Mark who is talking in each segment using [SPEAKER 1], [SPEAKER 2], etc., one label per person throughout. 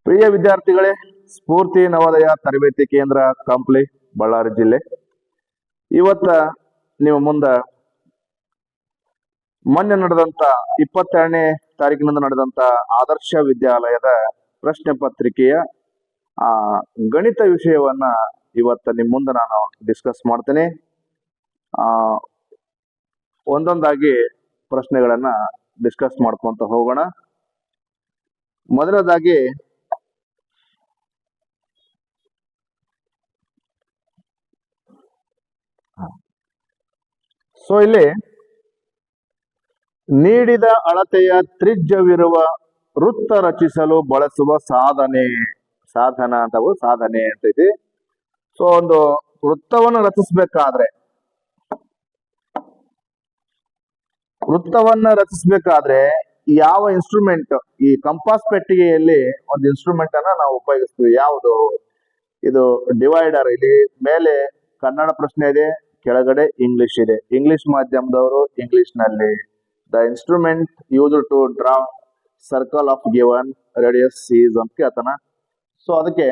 [SPEAKER 1] ಪ್ರಿಯ ವಿದ್ಯಾರ್ಥಿಗಳೇ, ಸ್ಫೂರ್ತಿ ನವೋದಯ ತರಬೇತಿ ಕೇಂದ್ರ ಕಂಪ್ಲಿ ಬಳ್ಳಾರಿ ಜಿಲ್ಲೆ ಇವತ್ತ ನೀವು ಮುಂದ ಮೊನ್ನೆ ನಡೆದಂತ 22ನೇ ತಾರೀಕಿನಿಂದ ನಡೆದಂತ ಆದರ್ಶ ವಿದ್ಯಾಲಯದ ಪ್ರಶ್ನೆ ಪತ್ರಿಕೆಯ ಗಣಿತ ವಿಷಯವನ್ನ ಇವತ್ತ ನಿಮ್ಮ ಮುಂದೆ ನಾನು ಡಿಸ್ಕಸ್ ಮಾಡ್ತೇನೆ. ಒಂದೊಂದಾಗಿ ಪ್ರಶ್ನೆಗಳನ್ನ ಡಿಸ್ಕಸ್ ಮಾಡ್ಕೊಂತ ಹೋಗೋಣ. ಮೊದಲದಾಗಿ ಇಲ್ಲಿ ನೀಡಿದ ಅಳತೆಯ ತ್ರಿಜ್ಯವಿರುವ ವೃತ್ತ ರಚಿಸಲು ಬಳಸುವ ಸಾಧನ ಅಂತ ಇದೆ. ಒಂದು ವೃತ್ತವನ್ನು ರಚಿಸಬೇಕಾದ್ರೆ ಯಾವ ಇನ್ಸ್ಟ್ರೂಮೆಂಟ್, ಈ ಕಂಪಾಸ್ ಪೆಟ್ಟಿಗೆಯಲ್ಲಿ ಒಂದು ಇನ್ಸ್ಟ್ರೂಮೆಂಟ್ ಅನ್ನ ನಾವು ಉಪಯೋಗಿಸ್ತೀವಿ. ಯಾವುದು? ಇದು ಡಿವೈಡರ್. ಇಲ್ಲಿ ಮೇಲೆ ಕನ್ನಡ ಪ್ರಶ್ನೆ ಇದೆ, ಕೆಳಗಡೆ ಇಂಗ್ಲಿಷ್ ಇದೆ. ಇಂಗ್ಲಿಷ್ ಮಾಧ್ಯಮದವರು ಇಂಗ್ಲಿಷ್ ನಲ್ಲಿ the instrument use to draw circle of given radius is ಅಂತ ಕೇಳ್ತಾನ. ಅದಕ್ಕೆ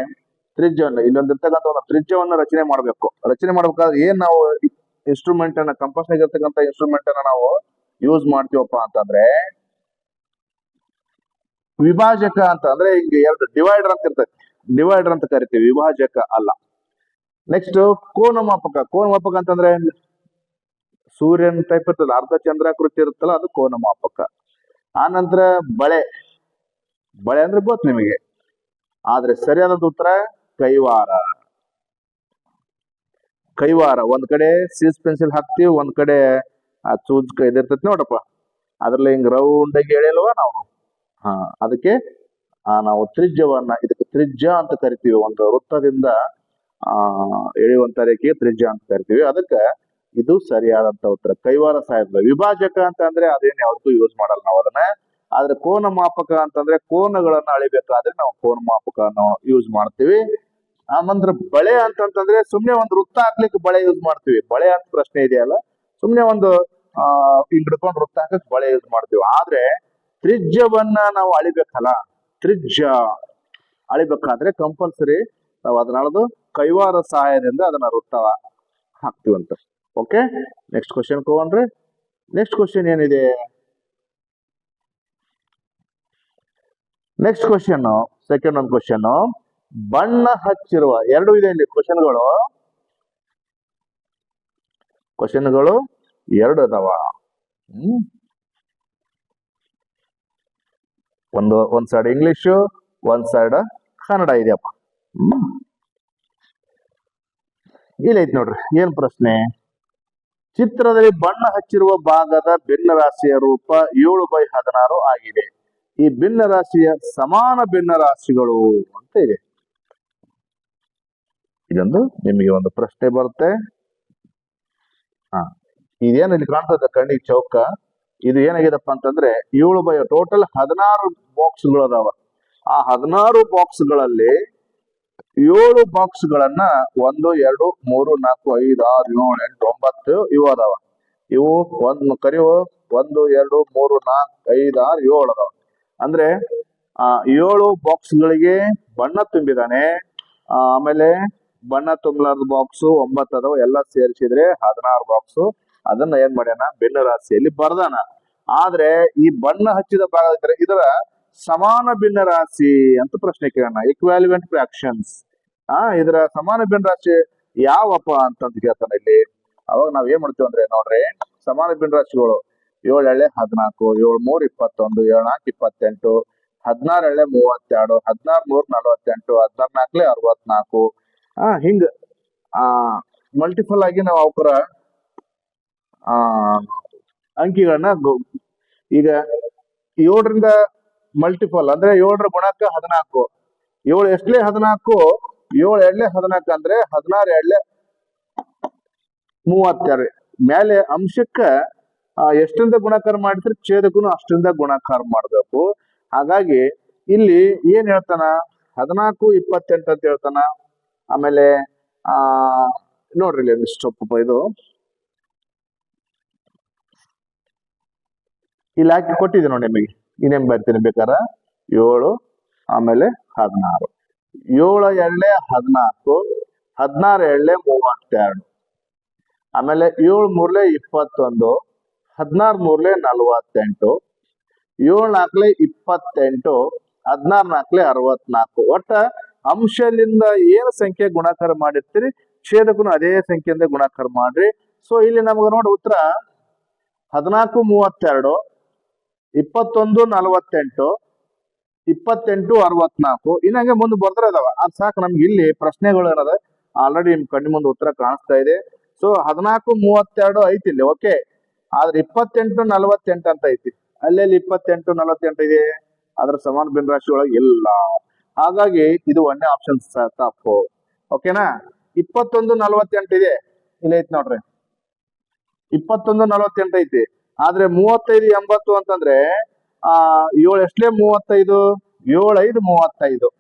[SPEAKER 1] ತ್ರಿಜ್ಯವನ್ನು ಇಲ್ಲೊಂದಿರ್ತಕ್ಕಂಥ ಒಂದು ತ್ರಿಜ್ಯವನ್ನು ರಚನೆ ಮಾಡಬೇಕಾದ್ರೆ ಏನ್ ನಾವು ಇನ್ಸ್ಟ್ರೂಮೆಂಟ್ ಅನ್ನ, ಕಂಪಾಸ್ ಆಗಿರ್ತಕ್ಕಂಥ ಇನ್ಸ್ಟ್ರೂಮೆಂಟ್ ಅನ್ನ ನಾವು ಯೂಸ್ ಮಾಡ್ತೀವಪ್ಪ ಅಂತಂದ್ರೆ ವಿಭಾಜಕ ಅಂತ. ಅಂದ್ರೆ ಈಗ ಎರಡು ಡಿವೈಡರ್ ಅಂತ ಇರ್ತೈತಿ, ಡಿವೈಡರ್ ಅಂತ ಕರಿತೀವಿ, ವಿಭಾಜಕ ಅಲ್ಲ. ನೆಕ್ಸ್ಟ್ ಕೋನಮಾಪಕ ಅಂತಂದ್ರೆ ಸೂರ್ಯನ ಟೈಪ್ ಇರ್ತದೆ, ಅರ್ಧ ಚಂದ್ರಾಕೃತಿ ಇರುತ್ತಲ್ಲ, ಅದು ಕೋನಮಾಪಕ. ಆನಂತರ ಬಳೆ ಅಂದ್ರೆ ಗೊತ್ತು ನಿಮಗೆ, ಆದ್ರೆ ಸರಿಯಾದ ಉತ್ತರ ಕೈವಾರ. ಒಂದ್ ಕಡೆ ಸೀಸ್ ಪೆನ್ಸಿಲ್ ಹಾಕ್ತಿವಿ, ಒಂದ್ ಕಡೆ ಚೂಜ್ ಇದಿರ್ತೈತಿ ನೋಡಪ್ಪ, ಅದ್ರಲ್ಲಿ ಹಿಂಗ್ ರೌಂಡ್ ಆಗಿ ಎಳೆಯಲ್ವಾ ನಾವು. ಅದಕ್ಕೆ ನಾವು ತ್ರಿಜ್ಯವನ್ನ, ಇದಕ್ಕೆ ತ್ರಿಜ್ಯ ಅಂತ ಕರಿತೀವಿ. ಒಂದು ವೃತ್ತದಿಂದ ಎಳೆಯುವಂತ ರೇಖೆಗೆ ತ್ರಿಜ್ಯ ಅಂತ ಕರಿತೀವಿ. ಅದಕ್ಕೆ ಇದು ಸರಿಯಾದಂತ ಉತ್ತರ, ಕೈವಾರ ಸಹಾಯಕ. ವಿಭಾಜಕ ಅಂತ ಅಂದ್ರೆ ಅದೇನ್ ಯಾವತ್ತೂ ಯೂಸ್ ಮಾಡಲ್ಲ ನಾವು ಅದನ್ನ. ಆದ್ರೆ ಕೋನಮಾಪಕ ಅಂತಂದ್ರೆ ಕೋನಗಳನ್ನ ಅಳಿಬೇಕಾದ್ರೆ ನಾವು ಕೋನಮಾಪಕನ ಯೂಸ್ ಮಾಡ್ತೀವಿ. ಆನಂತರ ಬಳೆ ಅಂತಂದ್ರೆ ಸುಮ್ನೆ ಒಂದು ವೃತ್ತ ಹಾಕ್ಲಿಕ್ಕೆ ಬಳೆ ಯೂಸ್ ಮಾಡ್ತೀವಿ. ಬಳೆ ಅಂತ ಪ್ರಶ್ನೆ ಇದೆಯಲ್ಲ, ಸುಮ್ನೆ ಒಂದು ಹಿಂಗ್ ಹಿಡ್ಕೊಂಡು ವೃತ್ತ ಹಾಕಕ್ ಬಳೆ ಯೂಸ್ ಮಾಡ್ತೀವಿ. ಆದ್ರೆ ತ್ರಿಜ್ಯವನ್ನ ನಾವು ಅಳಿಬೇಕಲ್ಲ, ತ್ರಿಜ್ಯ ಅಳಿಬೇಕಾದ್ರೆ ಕಂಪಲ್ಸರಿ ನಾವು ಅದನ್ನ ಅಳೆದು ಕೈವಾರ ಸಹಾಯದಿಂದ ಅದನ್ನ ವೃತ್ತ ಹಾಕ್ತಿವಂತ. ಓಕೆ, ನೆಕ್ಸ್ಟ್ ಕ್ವಶನ್ ತಗೊಂಡ್ರೆ, ನೆಕ್ಸ್ಟ್ ಕ್ವಶನ್ ಏನಿದೆ? ನೆಕ್ಸ್ಟ್ ಕ್ವಶನ್, ಸೆಕೆಂಡ್ ಒಂದು ಕ್ವಶನ್, ಬಣ್ಣ ಹಚ್ಚಿರುವ, ಎರಡು ಇದೆ ಇಲ್ಲಿ ಕ್ವಶನ್ಗಳು ಎರಡು ಅದಾವ. ಒಂದ್ ಸೈಡ್ ಇಂಗ್ಲಿಷು, ಒಂದ್ ಸೈಡ್ ಕನ್ನಡ ಇದೆಯಪ್ಪ. ಇಲ್ಲೈತಿ ನೋಡ್ರಿ, ಏನ್ ಪ್ರಶ್ನೆ? ಚಿತ್ರದಲ್ಲಿ ಬಣ್ಣ ಹಚ್ಚಿರುವ ಭಾಗದ ಭಿನ್ನರಾಶಿಯ ರೂಪ 7/16 ಆಗಿದೆ. ಈ ಭಿನ್ನರಾಶಿಯ ಸಮಾನ ಭಿನ್ನರಾಶಿಗಳು ಅಂತ ಇದೆ. ಇದೊಂದು ನಿಮಗೆ ಒಂದು ಪ್ರಶ್ನೆ ಬರುತ್ತೆ. ಇದೇನು ಇಲ್ಲಿ ಕಾಣ್ತದೆ ಕಣ್ಣಿಗೆ ಚೌಕ, ಇದು ಏನಾಗಿದಪ್ಪ ಅಂತಂದ್ರೆ ಟೋಟಲ್ 16 ಬಾಕ್ಸ್ಗಳು ಅದಾವ. ಆ 16 ಬಾಕ್ಸ್ಗಳಲ್ಲಿ 7 ಬಾಕ್ಸ್ಗಳನ್ನ 1 2 3 4 5 6 7 8 9 ಇವು ಅದಾವ. ಇವು ಕರಿವು 1 2 3 4 5 6 7 ಅದಾವ. ಅಂದ್ರೆ 7 ಬಾಕ್ಸ್ಗಳಿಗೆ ಬಣ್ಣ ತುಂಬಿದಾನೆ. ಆಮೇಲೆ ಬಣ್ಣ ತುಂಬಲಾರ್ದ ಬಾಕ್ಸ್ 9 ಅದಾವ. ಎಲ್ಲ ಸೇರಿಸಿದ್ರೆ 16 ಬಾಕ್ಸ್. ಅದನ್ನ ಏನ್ ಮಾಡ್ಯಾನ, ಭಿನ್ನ ರಾಶಿಯಲ್ಲಿ ಬರ್ದಾನ. ಆದ್ರೆ ಈ ಬಣ್ಣ ಹಚ್ಚಿದ ಭಾಗ ಇದರ ಸಮಾನ ಭಿನ್ನ ರಾಶಿ ಅಂತ ಪ್ರಶ್ನೆ ಕೇಳೋಣ. ಇಕ್ವಾಲಿವೆಂಟ್ ಫ್ರಾಕ್ಷನ್ಸ್, ಇದರ ಸಮಾನ ಭಿನ್ನ ರಾಶಿ ಯಾವಪ್ಪ ಅಂತಂತ ಕೇಳ್ತಾನ ಇಲ್ಲಿ. ಅವಾಗ ನಾವ್ ಏನ್ ಮಾಡ್ತೀವಿ ಅಂದ್ರೆ ನೋಡ್ರಿ, ಸಮಾನ ಭಿನ್ನ ರಾಶಿಗಳು 7 ಎಳೆ 14, 7 3 21, 7 4 28, 16 ಎಳೆ 32, 16 3 48, 16 4 64. ಹಿಂಗ ಮಲ್ಟಿಪಲ್ ಆಗಿ ನಾವು ಅವರ ಅಂಕಿಗಳನ್ನ ಈಗ 7ರಿಂದ ಮಲ್ಟಿಪಲ್ ಅಂದ್ರೆ 7ರ ಗುಣಕ 14, 7 ಎಷ್ಟಲೇ 14, 7 ಎಡ್ಲೆ 14 ಅಂದ್ರೆ 16 ಎಡ್ಲೆ 32. ಮೇಲೆ ಅಂಶಕ್ಕ ಎಷ್ಟರಿಂದ ಗುಣಾಕಾರ ಮಾಡಿದ್ರೆ ಛೇದಕ್ಕೂ ಅಷ್ಟರಿಂದ ಗುಣಾಕಾರ ಮಾಡ್ಬೇಕು. ಹಾಗಾಗಿ ಇಲ್ಲಿ ಏನ್ ಹೇಳ್ತಾನ, 14 28 ಅಂತ ಹೇಳ್ತಾನ. ಆಮೇಲೆ ನೋಡ್ರಿ ಇಲ್ಲಿ ಸ್ವಲ್ಪ ಇದು ಇಲ್ಲಿ ಹಾಕಿ ಕೊಟ್ಟಿದೆ ನೋಡಿ ನಿಮಗೆ. ಇನ್ನೇನ್ ಬರ್ತೀನಿ ಬೇಕಾರ 7 ಆಮೇಲೆ 16, 7 ಎಳ್ಳೆ 14, 16 ಎಳ್ಳೆ 32, ಆಮೇಲೆ 7 ಮೂರ್ಲೆ 21, 16 ಮೂರ್ಲೆ 48, 7 ನಾಲ್ಕಲೆ 28, 16 ನಾಲ್ಕಲೆ 64. ಒಟ್ಟ ಅಂಶದಿಂದ ಏನು ಸಂಖ್ಯೆ ಗುಣಾಕಾರ ಮಾಡಿರ್ತೀರಿ ಛೇದಕನು ಅದೇ ಸಂಖ್ಯೆಯಿಂದ ಗುಣಾಕಾರ ಮಾಡ್ರಿ. ಸೊ ಇಲ್ಲಿ ನಮ್ಗೆ ನೋಡಿ ಉತ್ತರ 14 32, 21 48, 28 64. ಇನ್ನಂಗೆ ಮುಂದೆ ಬರ್ತಾರೆ ಅದಾವ. ಅದ್ ಸಾಕು ನಮ್ಗೆ. ಇಲ್ಲಿ ಪ್ರಶ್ನೆಗಳು ಏನದ ಆಲ್ರೆಡಿ ನಿಮ್ ಕಣ್ಣಿ ಮುಂದೆ ಉತ್ತರ ಕಾಣಿಸ್ತಾ ಇದೆ. ಸೊ 14 32 ಐತಿ ಇಲ್ಲಿ, ಓಕೆ. ಆದ್ರೆ 28 48 ಅಂತ ಐತಿ. ಅಲ್ಲೆಲ್ಲಿ 28 48 ಇದೆ, ಅದ್ರ ಸಮಾನ ಭಿನ್ನರಾಶಿ ಒಳಗೆ ಇಲ್ಲ. ಹಾಗಾಗಿ ಇದು ಒಂದೇ ಆಪ್ಷನ್ ತಪ್ಪು. ಓಕೆನಾ? 21 48 ಇದೆ, ಇಲ್ಲಿ ಐತಿ ನೋಡ್ರಿ. 21 48 ಐತಿ. ಆದ್ರೆ 35 80 ಅಂತಂದ್ರೆ 7 ಎಷ್ಟಲೇ 35, 7 5 35,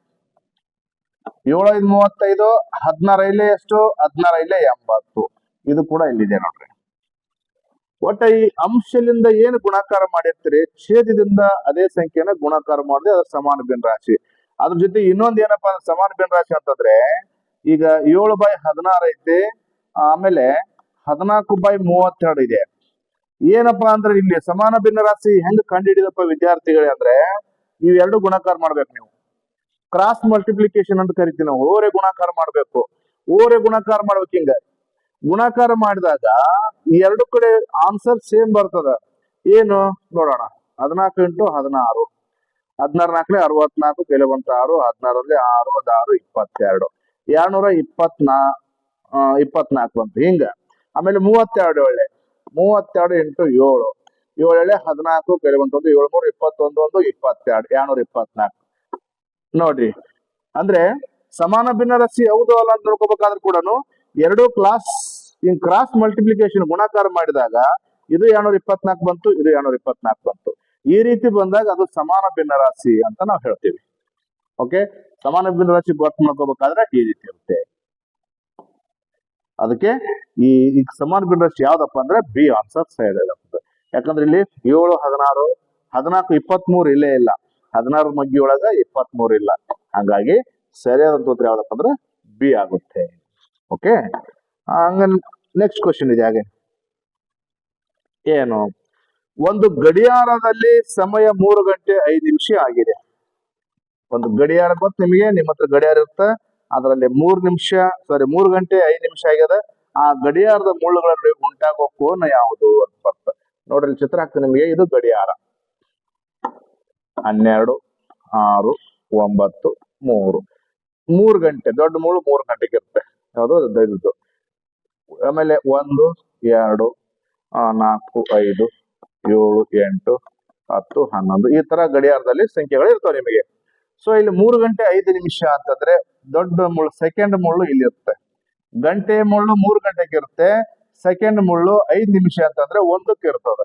[SPEAKER 1] 7 5 35, 16 5 ಎಷ್ಟು 16 5 80. ಇದು ಕೂಡ ಇಲ್ಲಿದೆ ನೋಡ್ರಿ. ಒಟ್ಟ ಈ ಅಂಶದಿಂದ ಏನು ಗುಣಾಕಾರ ಮಾಡಿರ್ತೀರಿ ಛೇದದಿಂದ ಅದೇ ಸಂಖ್ಯೆನ ಗುಣಾಕಾರ ಮಾಡಿದ್ರೆ ಅದ್ರ ಸಮಾನ ಭಿನ್ನರಾಶಿ. ಅದ್ರ ಜೊತೆ ಇನ್ನೊಂದ್ ಏನಪ್ಪಾ ಅಂದ್ರೆ ಸಮಾನ ಭಿನ್ನರಾಶಿ ಅಂತಂದ್ರೆ ಈಗ 7/16 ಐತಿ, ಆಮೇಲೆ 14/32 ಇದೆ. ಏನಪ್ಪಾ ಅಂದ್ರೆ ಇಲ್ಲಿ ಸಮಾನ ಭಿನ್ನರಾಶಿ ಹೆಂಗ್ ಕಂಡುಹಿಡಿದಪ್ಪ ವಿದ್ಯಾರ್ಥಿಗಳೇ ಅಂದ್ರೆ ಇವೆರಡು ಗುಣಾಕಾರ ಮಾಡ್ಬೇಕು ನೀವು. ಕ್ರಾಸ್ ಮಲ್ಟಿಪ್ಲಿಕೇಶನ್ ಅಂತ ಕರಿತೀವಿ ನಾವು. ಓರೆ ಗುಣಾಕಾರ ಮಾಡ್ಬೇಕು. ಓರೆ ಗುಣಾಕಾರ ಮಾಡ್ಬೇಕು. ಹಿಂಗ ಗುಣಾಕಾರ ಮಾಡಿದಾಗ ಈ ಎರಡು ಕಡೆ ಆನ್ಸರ್ ಸೇಮ್ ಬರ್ತದ. ಏನು ನೋಡೋಣ. 14 × 16, 16 ನಾಲ್ಕಲೆ 64, ಬೆಲೆ ಬಂತ 6, 16ರಲ್ಲಿ 6 6 22, 224 ಬಂತು. ಹಿಂಗ ಆಮೇಲೆ 32 ಒಳ್ಳೆ 32 × 7, 7 ಎಳೆ 14, ಬೆಲೆ ಬಂತು 7 3 21 1 22, 224. ನೋಡ್ರಿ, ಅಂದ್ರೆ ಸಮಾನ ಭಿನ್ನರಾಶಿ ಹೌದು ಅಲ್ಲ ಅಂತ ನೋಡ್ಕೋಬೇಕಾದ್ರೂ ಕೂಡ ಎರಡು ಕ್ರಾಸ್ ಮಲ್ಟಿಪ್ಲಿಕೇಶನ್ ಗುಣಾಕಾರ ಮಾಡಿದಾಗ ಇದು 224 ಬಂತು, ಇದು 224 ಬಂತು. ಈ ರೀತಿ ಬಂದಾಗ ಅದು ಸಮಾನ ಭಿನ್ನರಾಶಿ ಅಂತ ನಾವು ಹೇಳ್ತೀವಿ. ಓಕೆ, ಸಮಾನ ಭಿನ್ನರಾಶಿ ಗೊತ್ತು ಮಾಡ್ಕೋಬೇಕಾದ್ರೆ ಈ ರೀತಿ ಇರುತ್ತೆ. ಅದಕ್ಕೆ ಈ ಸಮಾನ ಭಿನ್ನರಾಶಿ ಯಾವ್ದಪ್ಪ ಅಂದ್ರೆ ಬಿ ಆನ್ಸರ್ ಸೈಡ್ ಇರುತ್ತೆ. ಯಾಕಂದ್ರೆ ಇಲ್ಲಿ 7 16 14 23 ಇಲ್ಲೇ ಇಲ್ಲ, 16 ಮಗ್ಗಿ ಒಳಗ 23 ಇಲ್ಲ. ಹಾಗಾಗಿ ಸರಿಯಾದ ಉತ್ತರ ಯಾವ್ದಪ್ಪ ಅಂದ್ರೆ ಬಿ ಆಗುತ್ತೆ. ಓಕೆ, ಹಂಗ ನೆಕ್ಸ್ಟ್ ಕ್ವಶನ್ ಇದೆ. ಹಾಗೆ ಏನು, ಒಂದು ಗಡಿಯಾರದಲ್ಲಿ ಸಮಯ 3 ಗಂಟೆ 5 ನಿಮಿಷ ಆಗಿದೆ. ಒಂದು ಗಡಿಯಾರ ಗೊತ್ತು ನಿಮಗೆ, ನಿಮ್ಮ ಹತ್ರ ಗಡಿಯಾರ ಇರುತ್ತೆ, ಅದರಲ್ಲಿ 3 ಗಂಟೆ 5 ನಿಮಿಷ ಆಗ್ಯದ. ಆ ಗಡಿಯಾರದ ಮುಳ್ಳುಗಳಲ್ಲಿ ಉಂಟಾಗೋ ಕೋನ ಯಾವುದು ಅಂತ ಬರ್ತದೆ ನೋಡ್ರಿ. ಚಿತ್ರ ಹಾಕ್ತೀನಿ ನಿಮಗೆ. ಇದು ಗಡಿಯಾರ. 12 6 9 3 3 ಗಂಟೆ ದೊಡ್ಡ ಮುಳ್ಳು 3 ಗಂಟೆಗೆ ಇರುತ್ತೆ. ಯಾವುದು ದೊಡ್ಡದು. ಆಮೇಲೆ 1 2 4 5 7 8 10 11 ಈ ತರ ಗಡಿಯಾರದಲ್ಲಿ ಸಂಖ್ಯೆಗಳು ಇರ್ತವೆ ನಿಮಗೆ. ಸೊ ಇಲ್ಲಿ 3 ಗಂಟೆ 5 ನಿಮಿಷ ಅಂತಂದ್ರೆ ದೊಡ್ಡ ಮುಳ್ಳು ಸೆಕೆಂಡ್ ಮುಳ್ಳು ಇಲ್ಲಿ ಇರುತ್ತೆ. ಗಂಟೆ ಮುಳ್ಳು 3 ಗಂಟೆಗೆ ಇರುತ್ತೆ, ಸೆಕೆಂಡ್ ಮುಳ್ಳು 5 ನಿಮಿಷ ಅಂತಂದ್ರೆ 1ಕ್ಕೆ ಇರ್ತದೆ.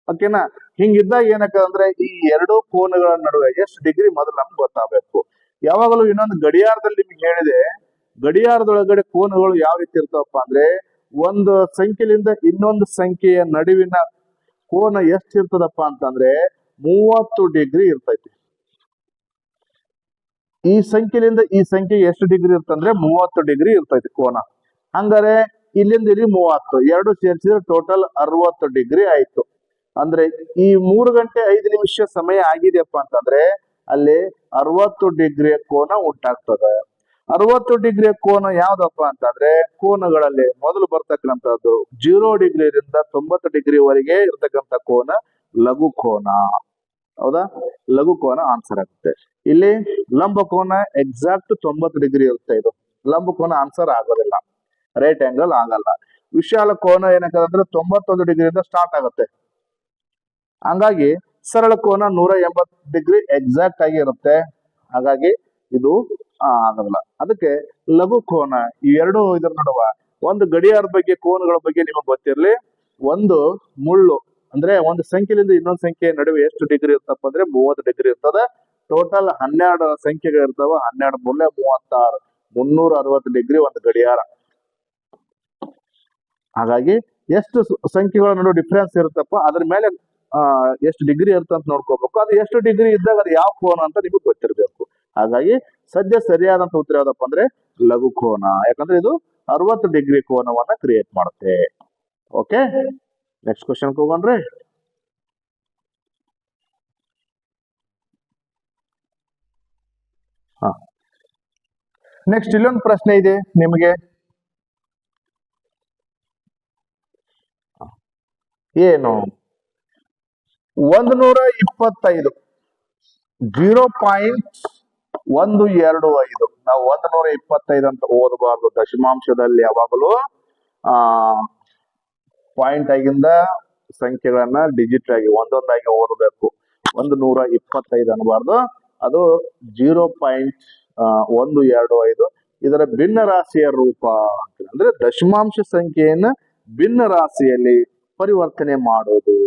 [SPEAKER 1] ಓಕೆನಾ? ಹಿಂಗಿದ್ದಾಗ ಏನಕ್ಕಂದ್ರೆ ಈ ಎರಡು ಕೋನಗಳ ನಡುವೆ ಎಷ್ಟು ಡಿಗ್ರಿ ಮೊದಲು ನಮ್ಗೆ ಗೊತ್ತಾಗಬೇಕು. ಯಾವಾಗಲೂ ಇನ್ನೊಂದು ಗಡಿಯಾರದಲ್ಲಿ ನಿಮ್ಗೆ ಹೇಳಿದೆ, ಗಡಿಯಾರದೊಳಗಡೆ ಕೋನಗಳು ಯಾವ ರೀತಿ ಇರ್ತಾವಪ್ಪ ಅಂದ್ರೆ ಒಂದು ಸಂಖ್ಯೆಯಿಂದ ಇನ್ನೊಂದು ಸಂಖ್ಯೆಯ ನಡುವಿನ ಕೋನ ಎಷ್ಟು ಇರ್ತದಪ್ಪ ಅಂತಂದ್ರೆ 30 ಡಿಗ್ರಿ ಇರ್ತೈತಿ. ಈ ಸಂಖ್ಯೆಯಿಂದ ಈ ಸಂಖ್ಯೆ ಎಷ್ಟು ಡಿಗ್ರಿ ಇರ್ತಂದ್ರೆ 30 ಡಿಗ್ರಿ ಇರ್ತೈತಿ ಕೋನ. ಹಂಗಾರೆ ಇಲ್ಲಿಂದ ಇಲ್ಲಿ 30 ಎರಡು ಸೇರಿಸಿದ್ರೆ ಟೋಟಲ್ 60 ಡಿಗ್ರಿ ಆಯ್ತು. ಅಂದ್ರೆ ಈ 3 ಗಂಟೆ 5 ನಿಮಿಷ ಸಮಯ ಆಗಿದೆಯಪ್ಪ ಅಂತಂದ್ರೆ ಅಲ್ಲಿ 60 ಡಿಗ್ರಿಯ ಕೋನ ಉಂಟಾಗ್ತದೆ. 60 ಡಿಗ್ರಿಯ ಕೋನ ಯಾವ್ದಪ್ಪ ಅಂತಂದ್ರೆ ಕೋನಗಳಲ್ಲಿ ಮೊದಲು ಬರ್ತಕ್ಕಂಥದ್ದು 0 ಡಿಗ್ರಿಯಿಂದ 90 ಡಿಗ್ರಿವರೆಗೆ ಇರ್ತಕ್ಕಂಥ ಕೋನ ಲಘು ಕೋನ. ಹೌದಾ? ಲಘು ಕೋನ ಆನ್ಸರ್ ಆಗುತ್ತೆ. ಇಲ್ಲಿ ಲಂಬ ಕೋನ ಎಕ್ಸಾಕ್ಟ್ 90 ಡಿಗ್ರಿ ಇರುತ್ತೆ. ಇದು ಲಂಬ ಕೋನ ಆನ್ಸರ್ ಆಗೋದಿಲ್ಲ, ರೈಟ್ ಆಂಗಲ್ ಆಗಲ್ಲ. ವಿಶಾಲ ಕೋನ ಏನಕ್ಕಂದ್ರೆ 91 ಡಿಗ್ರಿಯಿಂದ ಸ್ಟಾರ್ಟ್ ಆಗುತ್ತೆ. ಹಂಗಾಗಿ ಸರಳ ಕೋನ 180 ಡಿಗ್ರಿ ಎಕ್ಸಾಕ್ಟ್ ಆಗಿ ಇರುತ್ತೆ. ಹಾಗಾಗಿ ಇದು ಆಗೋದಿಲ್ಲ. ಅದಕ್ಕೆ ಲಘು ಕೋನ. ಈ ಎರಡು ಇದರ ನಡುವ ಒಂದು ಗಡಿಯಾರದ ಬಗ್ಗೆ ಕೋನಗಳ ಬಗ್ಗೆ ನಿಮಗೆ ಗೊತ್ತಿರಲಿ. ಒಂದು ಮುಳ್ಳು ಅಂದ್ರೆ ಒಂದು ಸಂಖ್ಯೆಯಿಂದ ಇನ್ನೊಂದು ಸಂಖ್ಯೆ ನಡುವೆ ಎಷ್ಟು ಡಿಗ್ರಿ ಇರ್ತಪ್ಪ ಅಂದ್ರೆ 30 ಡಿಗ್ರಿ ಇರ್ತದೆ. ಟೋಟಲ್ 12 ಸಂಖ್ಯೆಗಳು ಇರ್ತಾವ. 12 ಮೂಲೆ 36, 360 ಡಿಗ್ರಿ ಒಂದು ಗಡಿಯಾರ. ಹಾಗಾಗಿ ಎಷ್ಟು ಸಂಖ್ಯೆಗಳ ನಡುವೆ ಡಿಫ್ರೆನ್ಸ್ ಇರುತ್ತಪ್ಪ ಅದ್ರ ಮೇಲೆ ಎಷ್ಟು ಡಿಗ್ರಿ ಇರುತ್ತೆ ಅಂತ ನೋಡ್ಕೋಬೇಕು. ಅದು ಎಷ್ಟು ಡಿಗ್ರಿ ಇದ್ದಾಗ ಅದು ಯಾವ ಕೋನ ಅಂತ ನಿಮಗೆ ಗೊತ್ತಿರಬೇಕು. ಹಾಗಾಗಿ ಸದ್ಯ ಸರಿಯಾದಂತ ಉತ್ತರ ಯಾವ್ದಪ್ಪ ಅಂದ್ರೆ ಲಘು ಕೋನ, ಯಾಕಂದ್ರೆ ಇದು 60 ಡಿಗ್ರಿ ಕೋನವನ್ನ ಕ್ರಿಯೇಟ್ ಮಾಡುತ್ತೆ. ಓಕೆ, ನೆಕ್ಸ್ಟ್ ಕ್ವಶನ್ ಹೋಗೋಣ್ರಿ. ನೆಕ್ಸ್ಟ್ ಇಲ್ಲೊಂದು ಪ್ರಶ್ನೆ ಇದೆ ನಿಮಗೆ. ಏನು 125 0.125, ನಾವು 125 ಅಂತ ಓದಬಾರ್ದು. ದಶಮಾಂಶದಲ್ಲಿ ಯಾವಾಗಲೂ ಪಾಯಿಂಟ್ ಆಗಿಂದ ಸಂಖ್ಯೆಗಳನ್ನ ಡಿಜಿಟ್ ಆಗಿ ಒಂದೊಂದಾಗಿ ಓದಬೇಕು. 125 ಅನ್ನಬಾರ್ದು, ಅದು 0.125. ಇದರ ಭಿನ್ನ ರಾಶಿಯ ರೂಪ ಅಂತ ಅಂದ್ರೆ ದಶಮಾಂಶ ಸಂಖ್ಯೆಯನ್ನ ಭಿನ್ನ ರಾಶಿಯಲ್ಲಿ ಪರಿವರ್ತನೆ ಮಾಡೋದು.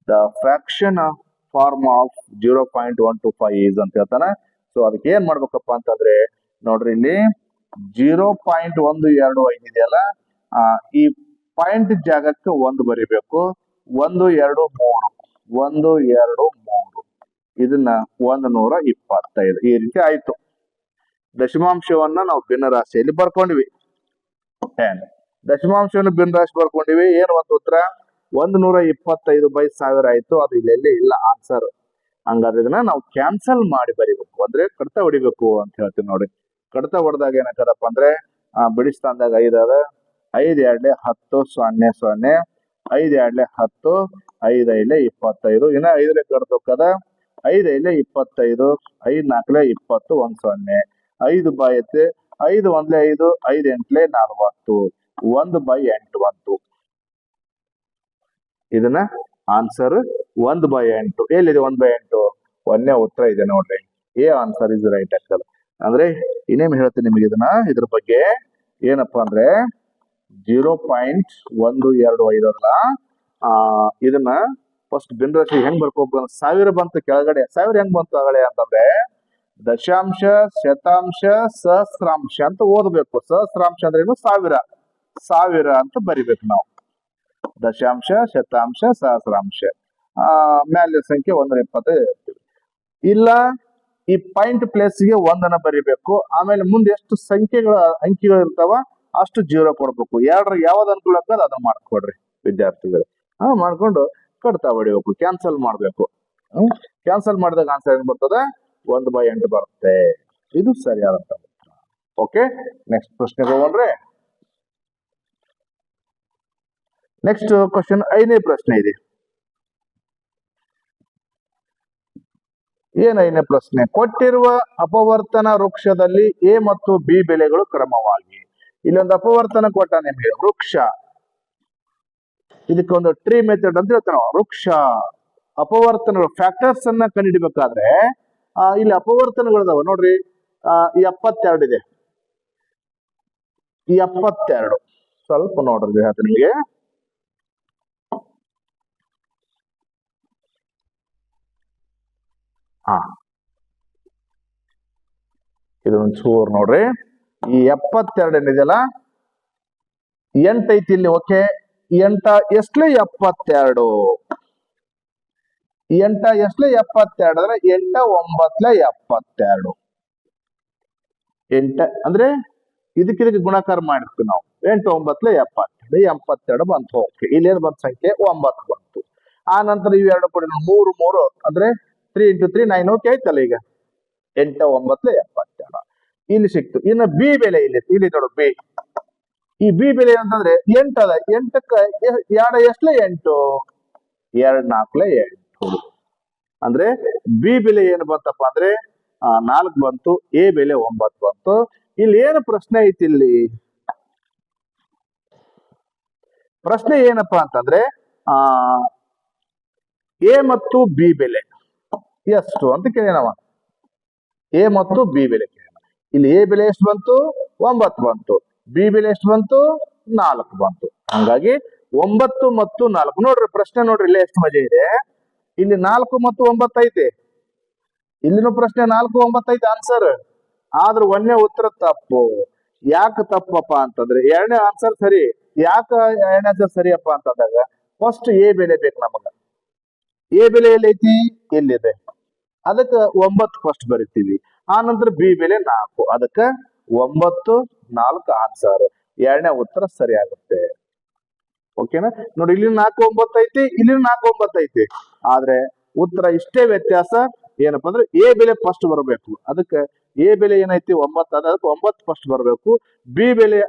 [SPEAKER 1] The fraction form of 0.125 is ಅಂತ ಹೇಳ್ತಾನೆ. ಸೊ ಅದಕ್ಕೆ ಏನ್ ಮಾಡ್ಬೇಕಪ್ಪ ಅಂತಂದ್ರೆ ನೋಡ್ರಿ, ಇಲ್ಲಿ 0.125 ಇದೆಯಲ್ಲ, ಈ ಪಾಯಿಂಟ್ ಜಾಗಕ್ಕೆ 1 ಬರಿಬೇಕು. 1 2 3 1 2 3 ಇದನ್ನ 125 ಈ ರೀತಿ ಆಯ್ತು. ದಶಮಾಂಶವನ್ನ ನಾವು ಭಿನ್ನ ರಾಶಿಯಲ್ಲಿ ಬರ್ಕೊಂಡಿವಿ. ದಶಮಾಂಶವನ್ನು ಭಿನ್ನ ರಾಶಿ ಬರ್ಕೊಂಡಿವಿ. ಏನು ಒಂದು ಉತ್ತರ 125/1000 ಆಯ್ತು. ಅದು ಇಲ್ಲೆಲ್ಲಿ ಇಲ್ಲ ಆನ್ಸರ್. ಹಂಗಾದ್ರೆ ಇದನ್ನ ನಾವು ಕ್ಯಾನ್ಸಲ್ ಮಾಡಿ ಬರಿಬೇಕು, ಅಂದ್ರೆ ಕಡಿತ ಹೊಡಿಬೇಕು ಅಂತ ಹೇಳ್ತೀವಿ ನೋಡಿ. ಕಡಿತ ಹೊಡೆದಾಗ ಏನಾಗದಪ್ಪ ಅಂದ್ರೆ ಬಿಡಿಸ್ತಾಂದಾಗ 5 ಅದ, 5 2 10 0 0, 5 2 10, 5 5 25, ಇನ್ನ 5 ಕಡ್ದೋಕ್ಕದ 5 5 25, 5 4 20, 1 0, 5 ಬೈ 5 1 5, 5 8 40, 1/8 ಬಂತು. ಇದನ್ನ ಆನ್ಸರ್ 1/8. ಎಲ್ಲಿದೆ 1/8? ಒಂದೇ ಉತ್ತರ ಇದೆ ನೋಡ್ರಿ. ಎ ಆನ್ಸರ್ ಇಸ್ ರೈಟ್ ಆಗ್ತದೆ. ಅಂದ್ರೆ ಇನ್ನೇನು ಹೇಳ್ತೀನಿ ನಿಮಗೆ ಇದನ್ನ, ಇದ್ರ ಬಗ್ಗೆ ಏನಪ್ಪಾ ಅಂದ್ರೆ 0.125 ಅಲ್ಲ, ಇದನ್ನ ಫಸ್ಟ್ ಭಿನ್ನ ರಾಶಿ ಹೆಂಗ್ ಬರ್ಕೋಬೇಕು? 1000 ಬಂತು ಕೆಳಗಡೆ, 1000 ಹೆಂಗ್ ಬಂತು ಆಗಡೆ ಅಂತಂದ್ರೆ ದಶಾಂಶ, ಶತಾಂಶ, ಸಹಸ್ರಾಂಶ ಅಂತ ಓದಬೇಕು. ಸಹಸ್ರಾಂಶ ಅಂದ್ರೆ ಏನು? 1000 ಅಂತ ಬರಿಬೇಕು ನಾವು. ದಶಾಂಶ, ಶತಾಂಶ, ಸಹಸ್ರಾಂಶ, ಮ್ಯಾಲಿನ ಸಂಖ್ಯೆ 125 ಇಲ್ಲ. ಈ ಪಾಯಿಂಟ್ ಪ್ಲೇಸ್ಗೆ 1 ಬರಿಬೇಕು. ಆಮೇಲೆ ಮುಂದೆ ಎಷ್ಟು ಅಂಕಿಗಳು ಇರ್ತಾವ ಅಷ್ಟು 0 ಕೊಡ್ಬೇಕು. ಯಾವ್ದು ಅನುಕೂಲ ಆಗ್ತದೆ ಅದನ್ನ ಮಾಡ್ಕೊಡ್ರಿ ವಿದ್ಯಾರ್ಥಿಗಳು. ಮಾಡ್ಕೊಂಡು ಕಡ್ತಾ ಹೊಡಿಬೇಕು, ಕ್ಯಾನ್ಸಲ್ ಮಾಡ್ಬೇಕು. ಕ್ಯಾನ್ಸಲ್ ಮಾಡಿದಾಗ ಆನ್ಸರ್ ಏನ್ ಬರ್ತದೆ? 1/8 ಬರುತ್ತೆ. ಇದು ಸರಿಯಾದಂತ. ಓಕೆ, ನೆಕ್ಸ್ಟ್ ಪ್ರಶ್ನೆಗೆ ಹೋಗೋಣ್ರಿ. ನೆಕ್ಸ್ಟ್ ಕ್ವಶನ್ 5ನೇ ಪ್ರಶ್ನೆ ಇದೆ. ಏನ್ 5ನೇ ಪ್ರಶ್ನೆ? ಕೊಟ್ಟಿರುವ ಅಪವರ್ತನ ವೃಕ್ಷದಲ್ಲಿ ಎ ಮತ್ತು ಬಿ ಬೆಲೆಗಳು ಕ್ರಮವಾಗಿ. ಇಲ್ಲೊಂದು ಅಪವರ್ತನ ಕೊಟ್ಟ ನಿಮಗೆ, ವೃಕ್ಷ. ಇದಕ್ಕೊಂದು ಟ್ರೀ ಮೆಥಡ್ ಅಂತ ಹೇಳ್ತಾನೆ. ವೃಕ್ಷ ಅಪವರ್ತನಗಳು ಫ್ಯಾಕ್ಟರ್ಸ್ ಅನ್ನ ಕಂಡುಹಿಡಿಬೇಕಾದ್ರೆ ಇಲ್ಲಿ ಅಪವರ್ತನಗಳಿದಾವ ನೋಡ್ರಿ. 72 ಇದೆ. ಈ 72 ಸ್ವಲ್ಪ ನೋಡ್ರಿ ಹೇಳ್ತೀನಿ ನಿಮಗೆ. ಇದೊಂದು ಚೂರ್ ನೋಡ್ರಿ. ಈ 72 ಏನಿದೆಯಲ್ಲ, 8 ಐತಿ ಇಲ್ಲಿ. ಓಕೆ, 8 ಎಷ್ಟಲೇ 72? 8 ಎಷ್ಟಲೇ 72 ಅಂದ್ರೆ 8 9 72. 8 ಅಂದ್ರೆ ಇದಕ್ಕೆ ಗುಣಾಕಾರ ಮಾಡಿರ್ತೀವಿ ನಾವು. 8 9 72, 82 ಬಂತು. ಓಕೆ, ಇಲ್ಲಿ ಏನ್ ಬಂತು ಸಂಖ್ಯೆ? 9 ಬಂತು. ಆ ನಂತರ ಇವೆರಡು ಕೂಡ 3 3 ಅಂದ್ರೆ 3 × 3 9. ಓಕೆ ಆಯ್ತಲ್ಲ. ಈಗ 8 9 72 ಇಲ್ಲಿ ಸಿಕ್ತು. ಇನ್ನು ಬಿ ಬೆಲೆ ಇಲ್ಲಿ ನೋಡು, ಬಿ. ಈ ಬಿ ಬೆಲೆ ಅಂತಂದ್ರೆ 8 ಅದ. 8ಕ್ಕ 2 ಎಷ್ಟಲೇ 8? 2 4 8. ಅಂದ್ರೆ ಬಿ ಬೆಲೆ ಏನು ಬಂತಪ್ಪ ಅಂದ್ರೆ 4 ಬಂತು. ಎ ಬೆಲೆ 9 ಬಂತು. ಇಲ್ಲಿ ಏನು ಪ್ರಶ್ನೆ ಐತಿ? ಇಲ್ಲಿ ಪ್ರಶ್ನೆ ಏನಪ್ಪಾ ಅಂತಂದ್ರೆ ಎ ಮತ್ತು ಬಿ ಬೆಲೆ ಎಷ್ಟು ಅಂತ ಕೇಳೋಣ. ಎ ಮತ್ತು ಬಿ ಬೆಲೆ ಕೇಳೋಣ. ಇಲ್ಲಿ ಎ ಬೆಲೆ ಎಷ್ಟು ಬಂತು? 9 ಬಂತು. ಬಿ ಬೆಲೆ ಎಷ್ಟು ಬಂತು? 4 ಬಂತು. ಹಂಗಾಗಿ 9 ಮತ್ತು 4 ನೋಡ್ರಿ. ಪ್ರಶ್ನೆ ನೋಡ್ರಿ, ಇಲ್ಲಿ ಎಷ್ಟು ಮಜಾ ಇದೆ. ಇಲ್ಲಿ 4 ಮತ್ತು 9 ಐತೆ. ಇಲ್ಲಿನೂ ಪ್ರಶ್ನೆ 4 9 ಐತೆ ಆನ್ಸರ್. ಆದ್ರೂ ಒಂದೇ ಉತ್ತರ ತಪ್ಪು. ಯಾಕೆ ತಪ್ಪಪ್ಪ ಅಂತಂದ್ರೆ ಎರಡನೇ ಆನ್ಸರ್ ಸರಿ. ಯಾಕೆ ಎರಡನೇ ಆನ್ಸರ್ ಸರಿಯಪ್ಪ ಅಂತಂದಾಗ ಫಸ್ಟ್ ಎ ಬೆಲೆ ಬೇಕು ನಮಗ. ಎ ಬೆಲೆ ಎಲ್ಲೈತಿ? ಇಲ್ಲಿದೆ. ಅದಕ್ಕೆ 9 ಫಸ್ಟ್ ಬರಿತೀವಿ. ಆ ನಂತರ ಬಿ ಬೆಲೆ 4. ಅದಕ್ಕೆ 9 4 ಆನ್ಸರ್. ಎರಡನೇ ಉತ್ತರ ಸರಿ ಆಗುತ್ತೆ. ಓಕೆನಾ? ನೋಡಿ, ಇಲ್ಲಿ 4 9 ಐತಿ, ಇಲ್ಲಿ 4 9 ಐತಿ. ಆದ್ರೆ ಉತ್ತರ ಇಷ್ಟೇ ವ್ಯತ್ಯಾಸ. ಏನಪ್ಪಾ ಅಂದ್ರೆ ಎ ಬೆಲೆ ಫಸ್ಟ್ ಬರಬೇಕು. ಅದಕ್ಕೆ ಎ ಬೆಲೆ ಏನೈತಿ 9, ಅದಕ್ಕೆ 9 ಫಸ್ಟ್ ಬರಬೇಕು. ಬಿ ಬೆಲೆ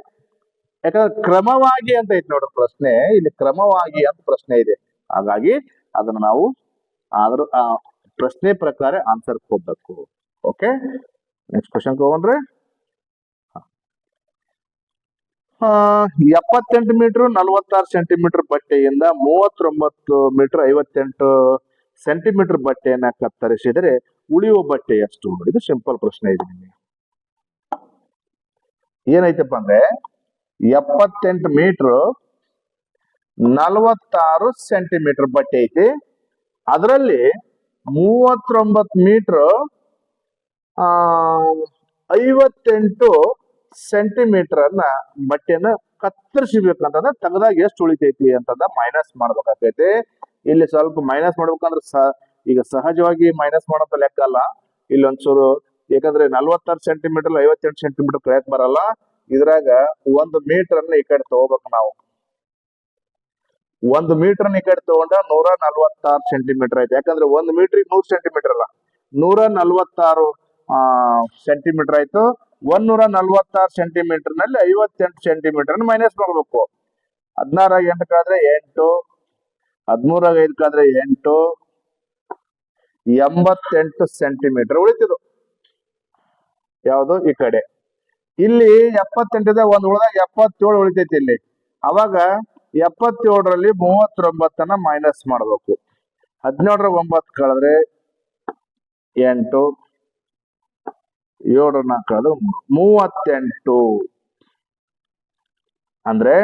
[SPEAKER 1] ಯಾಕಂದ್ರೆ ಕ್ರಮವಾಗಿ ಅಂತ ಐತಿ ನೋಡ್ರಿ ಪ್ರಶ್ನೆ. ಇಲ್ಲಿ ಕ್ರಮವಾಗಿ ಅಂತ ಪ್ರಶ್ನೆ ಇದೆ. ಹಾಗಾಗಿ ಅದನ್ನ ನಾವು ಆದ್ರೂ ಪ್ರಶ್ನೆ ಪ್ರಕಾರ ಆನ್ಸರ್ ಹೋಗ್ಬೇಕು. ಓಕೆ, ನೆಕ್ಸ್ಟ್ ಕ್ವಶನ್ ಹೋಗೋಣ್ರಿ. 78 ಮೀಟರ್ 46 ಸೆಂಟಿಮೀಟರ್ ಬಟ್ಟೆಯಿಂದ 39 ಮೀಟರ್ 58 ಸೆಂಟಿಮೀಟರ್ ಬಟ್ಟೆಯನ್ನ ಕತ್ತರಿಸಿದರೆ ಉಳಿಯುವ ಬಟ್ಟೆ ಎಷ್ಟು? ಇದು ಸಿಂಪಲ್ ಪ್ರಶ್ನೆ ಇದೆ. ನಿಮಗೆ ಏನೈತಪ್ಪ ಅಂದ್ರೆ 78 ಮೀಟರ್ 46 ಸೆಂಟಿಮೀಟರ್ ಬಟ್ಟೆ ಐತಿ. ಅದರಲ್ಲಿ 39 ಮೀಟರ್ 58 ಸೆಂಟಿಮೀಟರ್ ಅನ್ನ ಬಟ್ಟೆನ ಕತ್ತರಿಸಬೇಕಂತಂದ್ರೆ ತೆಗೆದಾಗ ಎಷ್ಟು ಉಳಿತೈತಿ ಅಂತಂದ ಮೈನಸ್ ಮಾಡ್ಬೇಕಾಗೈತಿ. ಇಲ್ಲಿ ಸ್ವಲ್ಪ ಮೈನಸ್ ಮಾಡ್ಬೇಕಂದ್ರೆ ಈಗ ಸಹಜವಾಗಿ ಮೈನಸ್ ಮಾಡೋಂತ ಲೆಕ್ಕ ಅಲ್ಲ. ಇಲ್ಲಿ ಒಂಚೂರು, ಯಾಕಂದ್ರೆ 46 ಸೆಂಟಿಮೀಟರ್ 58 ಸೆಂಟಿಮೀಟರ್ ಕಳೆಯಕ್ ಬರಲ್ಲ. ಇದ್ರಾಗ 1 ಮೀಟರ್ ಅನ್ನ ಈ ಕಡೆ ತಗೋಬೇಕು ನಾವು. 1 ಮೀಟರ್ ಈ ಕಡೆ ತಗೊಂಡ 146 ಸೆಂಟಿಮೀಟರ್ ಐತಿ. ಯಾಕಂದ್ರೆ 1 ಮೀಟರ್ 100 ಸೆಂಟಿಮೀಟರ್ ಅಲ್ಲ, 146 ಸೆಂಟಿಮೀಟರ್ ಆಯ್ತು. 146 ಸೆಂಟಿಮೀಟರ್ ನಲ್ಲಿ 58 ಸೆಂಟಿಮೀಟರ್ ಮೈನಸ್ ಮಾಡಬೇಕು. 16 8 ಕಾದ್ರೆ 8, 13 5 ಕಾದ್ರೆ 8, 88 ಸೆಂಟಿಮೀಟರ್ ಉಳಿತಿದ್ದು ಯಾವುದು ಈ ಕಡೆ. ಇಲ್ಲಿ 78 ಒಂದು ಉಳಿದಾಗ 77 ಉಳಿತೈತಿ ಇಲ್ಲಿ. ಅವಾಗ 77ರಲ್ಲಿ 39 ಮೈನಸ್ ಮಾಡಬೇಕು. 17 9 ಕಳೆದ್ರೆ 8, 7 ಕಳೆದ್ರೆ 38. ಅಂದ್ರೆ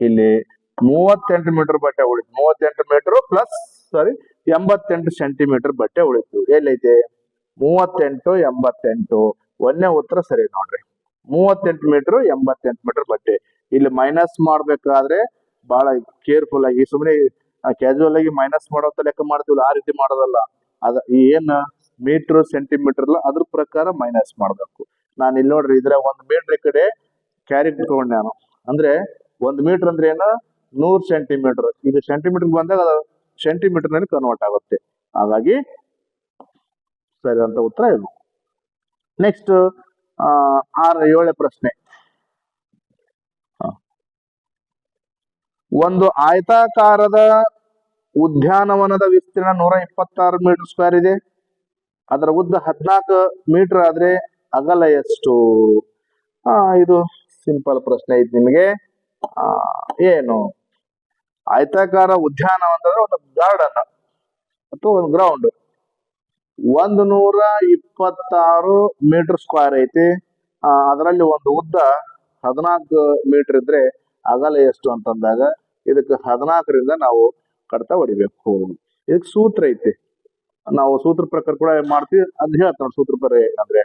[SPEAKER 1] ಇಲ್ಲಿ 38 ಮೀಟರ್ ಬಟ್ಟೆ ಉಳಿತು. 38 ಮೀಟರ್ ಪ್ಲಸ್ 88 ಸೆಂಟಿಮೀಟರ್ ಬಟ್ಟೆ ಉಳಿತು. ಎಲ್ಲೈತೆ? 38 88. ಒಂದನೇ ಉತ್ತರ ಸರಿ ನೋಡ್ರಿ. 38 ಮೀಟರ್ 88 ಮೀಟರ್ ಬಟ್ಟೆ. ಇಲ್ಲಿ ಮೈನಸ್ ಮಾಡ್ಬೇಕಾದ್ರೆ ಬಹಳ ಕೇರ್ಫುಲ್ ಆಗಿ, ಸುಮ್ಮನೆ ಕ್ಯಾಜುವಲ್ ಆಗಿ ಮೈನಸ್ ಮಾಡೋಂತ ಲೆಕ್ಕ ಮಾಡ್ತೀವಿ, ಆ ರೀತಿ ಮಾಡೋದಲ್ಲ. ಅದ ಏನ್ ಮೀಟರ್ ಸೆಂಟಿಮೀಟರ್ ಅಲ್ಲ, ಅದ್ರ ಪ್ರಕಾರ ಮೈನಸ್ ಮಾಡ್ಬೇಕು. ನಾನು ಇಲ್ಲಿ ನೋಡ್ರಿ, ಇದ್ರ 1 ಮೀಟರ್ ಈ ಕಡೆ ಕ್ಯಾರಿ ತಗೊಂಡೆ ನಾನು. ಅಂದ್ರೆ 1 ಮೀಟರ್ ಅಂದ್ರೆ ಏನು? 100 ಸೆಂಟಿಮೀಟರ್. ಇದು ಸೆಂಟಿಮೀಟರ್ ಬಂದಾಗ ಸೆಂಟಿಮೀಟರ್ ನಲ್ಲಿ ಕನ್ವರ್ಟ್ ಆಗುತ್ತೆ. ಹಾಗಾಗಿ ಸರಿ ಅಂತ ಉತ್ತರ ಇದು. ನೆಕ್ಸ್ಟ್ 7ನೇ ಪ್ರಶ್ನೆ. ಒಂದು ಆಯತಾಕಾರದ ಉದ್ಯಾನವನದ ವಿಸ್ತೀರ್ಣ 126 ಮೀಟರ್ ಸ್ಕ್ವೇರ್ ಇದೆ. ಅದರ ಉದ್ದ 14 ಮೀಟರ್ ಆದ್ರೆ ಅಗಲ ಎಷ್ಟು? ಇದು ಸಿಂಪಲ್ ಪ್ರಶ್ನೆ ಐತಿ ನಿಮಗೆ. ಏನು ಆಯತಾಕಾರ ಉದ್ಯಾನ ಅಂತಂದ್ರೆ ಒಂದು ಗಾರ್ಡನ್ ಅಥವಾ ಒಂದು ಗ್ರೌಂಡ್. 126 ಮೀಟರ್ ಸ್ಕ್ವೇರ್ ಐತಿ. ಅದರಲ್ಲಿ ಒಂದು ಉದ್ದ 14 ಮೀಟರ್ ಇದ್ರೆ ಅಗಲ ಎಷ್ಟು ಅಂತಂದಾಗ ಇದಕ್ಕೆ 14ರಿಂದ ನಾವು ಕಡ್ತಾ ಹೊಡಿಬೇಕು. ಇದಕ್ಕೆ ಸೂತ್ರ ಐತಿ, ನಾವು ಸೂತ್ರ ಪ್ರಕಾರ ಕೂಡ ಮಾಡ್ತೀವಿ. ಅದ್ ಹೇಳ್ತಾನ ಸೂತ್ರ ಪ್ರಕಾರ ಅಂದ್ರೆ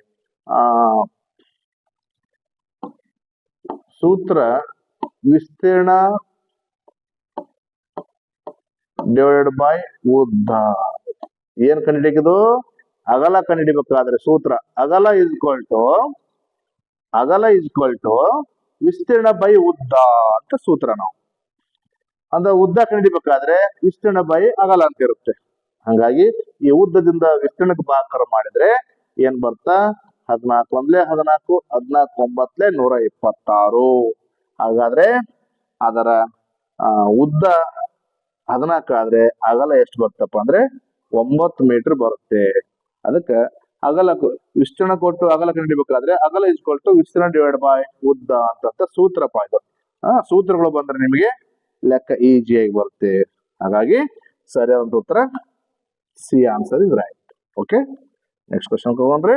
[SPEAKER 1] ಸೂತ್ರ ವಿಸ್ತೀರ್ಣ ಡಿವೈಡೆಡ್ ಬೈ ಉದ್ದ. ಏನ್ ಕಂಡಿಡಿಯೋದು? ಅಗಲ ಕಂಡಿಡಿಬೇಕಾದ್ರೆ ಸೂತ್ರ ಅಗಲ ಈಕ್ವಲ್ ಟು ವಿಸ್ತೀರ್ಣ ಬೈ ಉದ್ದ ಅಂತ ಸೂತ್ರ. ನಾವು ಅಂದ್ರೆ ಉದ್ದ ಕಂಡಿಡಿಬೇಕಾದ್ರೆ ವಿಸ್ತೀರ್ಣ ಬೈ ಅಗಲ ಅಂತ ಇರುತ್ತೆ. ಹಂಗಾಗಿ ಈ ಉದ್ದದಿಂದ ವಿಸ್ತೀರ್ಣಕ್ಕೆ ಭಾಗಾಕಾರ ಮಾಡಿದ್ರೆ ಏನ್ ಬರ್ತಾ? 14 1 14, 14 9 126. ಹಾಗಾದ್ರೆ ಅದರ ಉದ್ದ 14 ಆದ್ರೆ ಅಗಲ ಎಷ್ಟು ಬರ್ತಪ್ಪ ಅಂದ್ರೆ 9 ಮೀಟರ್ ಬರುತ್ತೆ. ಅದಕ್ಕೆ ಅಗಲ ವಿಸ್ತೀರ್ಣ ಕೊಟ್ಟು ಅಗಲ ಕಂಡಿಡಿಬೇಕಾದ್ರೆ ಅಗಲ ಈಕ್ವಲ್ ಟು ವಿಸ್ತೀರ್ಣ ಡಿವೈಡ್ ಬೈ ಉದ್ದ ಅಂತ ಸೂತ್ರಪ್ಪ ಇದು. ಸೂತ್ರಗಳು ಬಂದ್ರೆ ನಿಮಗೆ ಲೆಕ್ಕ ಈಜಿಯಾಗಿ ಬರುತ್ತೆ. ಹಾಗಾಗಿ ಸರಿಯಾದ ಉತ್ತರ C answer is right. Okay, next question ಹೋಗೋಣ್ರಿ.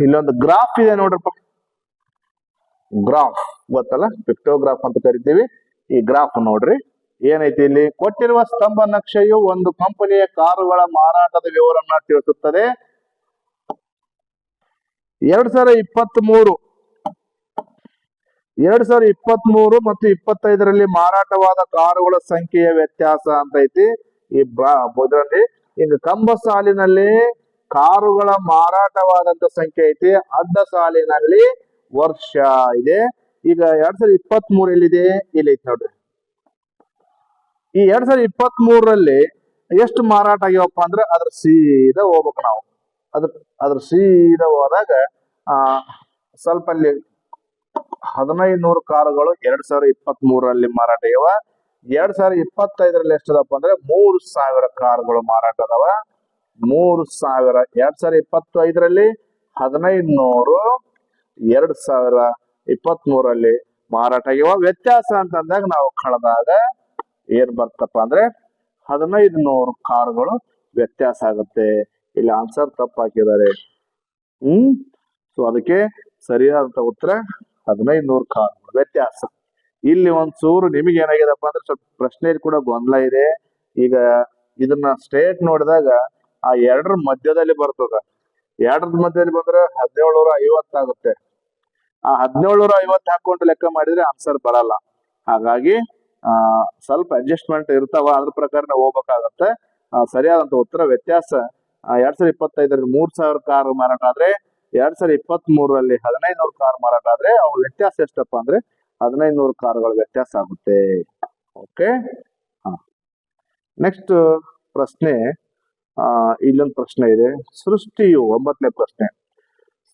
[SPEAKER 1] ಇಲ್ಲೊಂದು ಗ್ರಾಫ್ ಇದೆ ನೋಡ್ರಪ್ಪ. ಗ್ರಾಫ್ ಗೊತ್ತಲ್ಲ, ಪಿಕ್ಟೋಗ್ರಾಫ್ ಅಂತ ಕರಿತೀವಿ. ಈ ಗ್ರಾಫ್ ನೋಡ್ರಿ, ಏನೈತಿ ಇಲ್ಲಿ ಕೊಟ್ಟಿರುವ ಸ್ತಂಭ ನಕ್ಷೆಯು ಒಂದು ಕಂಪನಿಯ ಕಾರುಗಳ ಮಾರಾಟದ ವಿವರನ್ನ ತಿಳಿಸುತ್ತದೆ. 2023 2023 ಮತ್ತು 25ರಲ್ಲಿ ಮಾರಾಟವಾದ ಕಾರುಗಳ ಸಂಖ್ಯೆಯ ವ್ಯತ್ಯಾಸ ಅಂತ ಐತಿ ಈ ಇದರಲ್ಲಿ. ಈಗ ಕಂಬ ಸಾಲಿನಲ್ಲಿ ಕಾರುಗಳ ಮಾರಾಟವಾದಂತ ಸಂಖ್ಯೆ ಐತಿ, ಅಡ್ಡ ಸಾಲಿನಲ್ಲಿ ವರ್ಷ ಇದೆ. ಈಗ 2023 ಎಲ್ಲಿದೆ? ಇಲ್ಲಿ ಐತಿ ನೋಡ್ರಿ. ಈ 2023ರಲ್ಲಿ ಎಷ್ಟು ಮಾರಾಟ ಆಗ್ಯಾವಪ್ಪ ಅಂದ್ರೆ ಅದ್ರ ಸೀದಾ ಹೋಗ್ಬೇಕು ನಾವು. ಅದ್ರ ಸೀದಾ ಹೋದಾಗ ಸ್ವಲ್ಪ ಅಲ್ಲಿ 1500 ಕಾರುಗಳು 2023ರಲ್ಲಿ ಮಾರಾಟ ಆಗ್ಯಾವ. 2025ರಲ್ಲಿ ಎಷ್ಟದಪ್ಪ ಅಂದ್ರೆ 3000 ಕಾರುಗಳು ಮಾರಾಟ ಅದಾವ. 3000 2025ರಲ್ಲಿ 1500, 2023ರಲ್ಲಿ ಮಾರಾಟ ಆಗ್ಯಾವ. ವ್ಯತ್ಯಾಸ ಅಂತಂದಾಗ ನಾವು ಕಳೆದಾಗ ಏನ್ ಬರ್ತಪ್ಪ ಅಂದ್ರೆ 1500 ಕಾರುಗಳು ವ್ಯತ್ಯಾಸ ಆಗುತ್ತೆ. ಇಲ್ಲಿ ಆನ್ಸರ್ ತಪ್ಪು ಹಾಕಿದ್ದಾರೆ. ಸೊ ಅದಕ್ಕೆ ಸರಿಯಾದಂತ ಉತ್ತರ 1500 ಕಾರುಗಳು ವ್ಯತ್ಯಾಸ. ಇಲ್ಲಿ ಒಂಚೂರು ನಿಮಗೆ ಏನಾಗಿದೆಪ್ಪ ಅಂದ್ರೆ ಸ್ವಲ್ಪ ಪ್ರಶ್ನೆಯಲ್ಲಿ ಕೂಡ ಗೊಂದಲ ಇದೆ. ಈಗ ಇದನ್ನ ಸ್ಟೇಟ್ ನೋಡಿದಾಗ ಆ ಎರಡರ ಮಧ್ಯದಲ್ಲಿ ಬರ್ತದ. ಎರಡರ ಮಧ್ಯದಲ್ಲಿ ಬಂದ್ರೆ 1750 ಆಗುತ್ತೆ. ಆ 1750 ಹಾಕೊಂಡು ಲೆಕ್ಕ ಮಾಡಿದ್ರೆ ಆನ್ಸರ್ ಬರಲ್ಲ. ಹಾಗಾಗಿ ಸ್ವಲ್ಪ ಅಡ್ಜಸ್ಟ್ಮೆಂಟ್ ಇರ್ತಾವ, ಅದ್ರ ಪ್ರಕಾರ ನಾವು ಹೋಗ್ಬೇಕಾಗತ್ತೆ. ಸರಿಯಾದಂತ ಉತ್ತರ ವ್ಯತ್ಯಾಸ 2025ರಲ್ಲಿ 3000 ಕಾರ್ ಮಾರಾಟ ಆದ್ರೆ 2023ರಲ್ಲಿ 1500 ಕಾರ್ ಮಾರಾಟ ಆದ್ರೆ ಅವ್ರ ವ್ಯತ್ಯಾಸ ಎಷ್ಟಪ್ಪ ಅಂದ್ರೆ 1500 ಕಾರುಗಳ ವ್ಯತ್ಯಾಸ ಆಗುತ್ತೆ. ಓಕೆ. ನೆಕ್ಸ್ಟ್ ಪ್ರಶ್ನೆ, ಇಲ್ಲೊಂದು ಪ್ರಶ್ನೆ ಇದೆ. ಸೃಷ್ಟಿಯು 9ನೇ ಪ್ರಶ್ನೆ.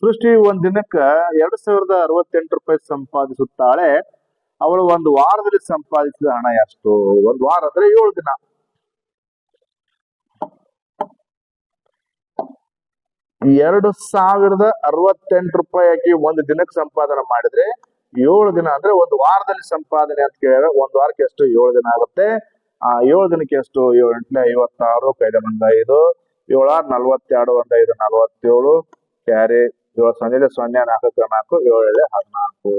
[SPEAKER 1] ಸೃಷ್ಟಿಯು ಒಂದ್ ದಿನಕ್ಕ 2068 ರೂಪಾಯಿ ಸಂಪಾದಿಸುತ್ತಾಳೆ. ಅವಳು ಒಂದು ವಾರದಲ್ಲಿ ಸಂಪಾದಿಸಿದ ಹಣ ಎಷ್ಟು? ಒಂದು ವಾರ ಅಂದ್ರೆ 7 ದಿನ. 2068 ರೂಪಾಯಿ ಹಾಕಿ ಒಂದು ದಿನಕ್ಕೆ ಸಂಪಾದನೆ ಮಾಡಿದ್ರೆ 7 ದಿನ ಅಂದ್ರೆ ಒಂದು ವಾರದಲ್ಲಿ ಸಂಪಾದನೆ ಅಂತ ಕೇಳಿದ್ರೆ ಒಂದು ವಾರಕ್ಕೆ ಎಷ್ಟು? 7 ದಿನ ಆಗುತ್ತೆ. 7 ದಿನಕ್ಕೆ ಎಷ್ಟು? 7 × 56, 5 × 5, 7 × 42, 1 5 47, ಕ್ಯಾರಿ 7 0 0 4 4, 7 14.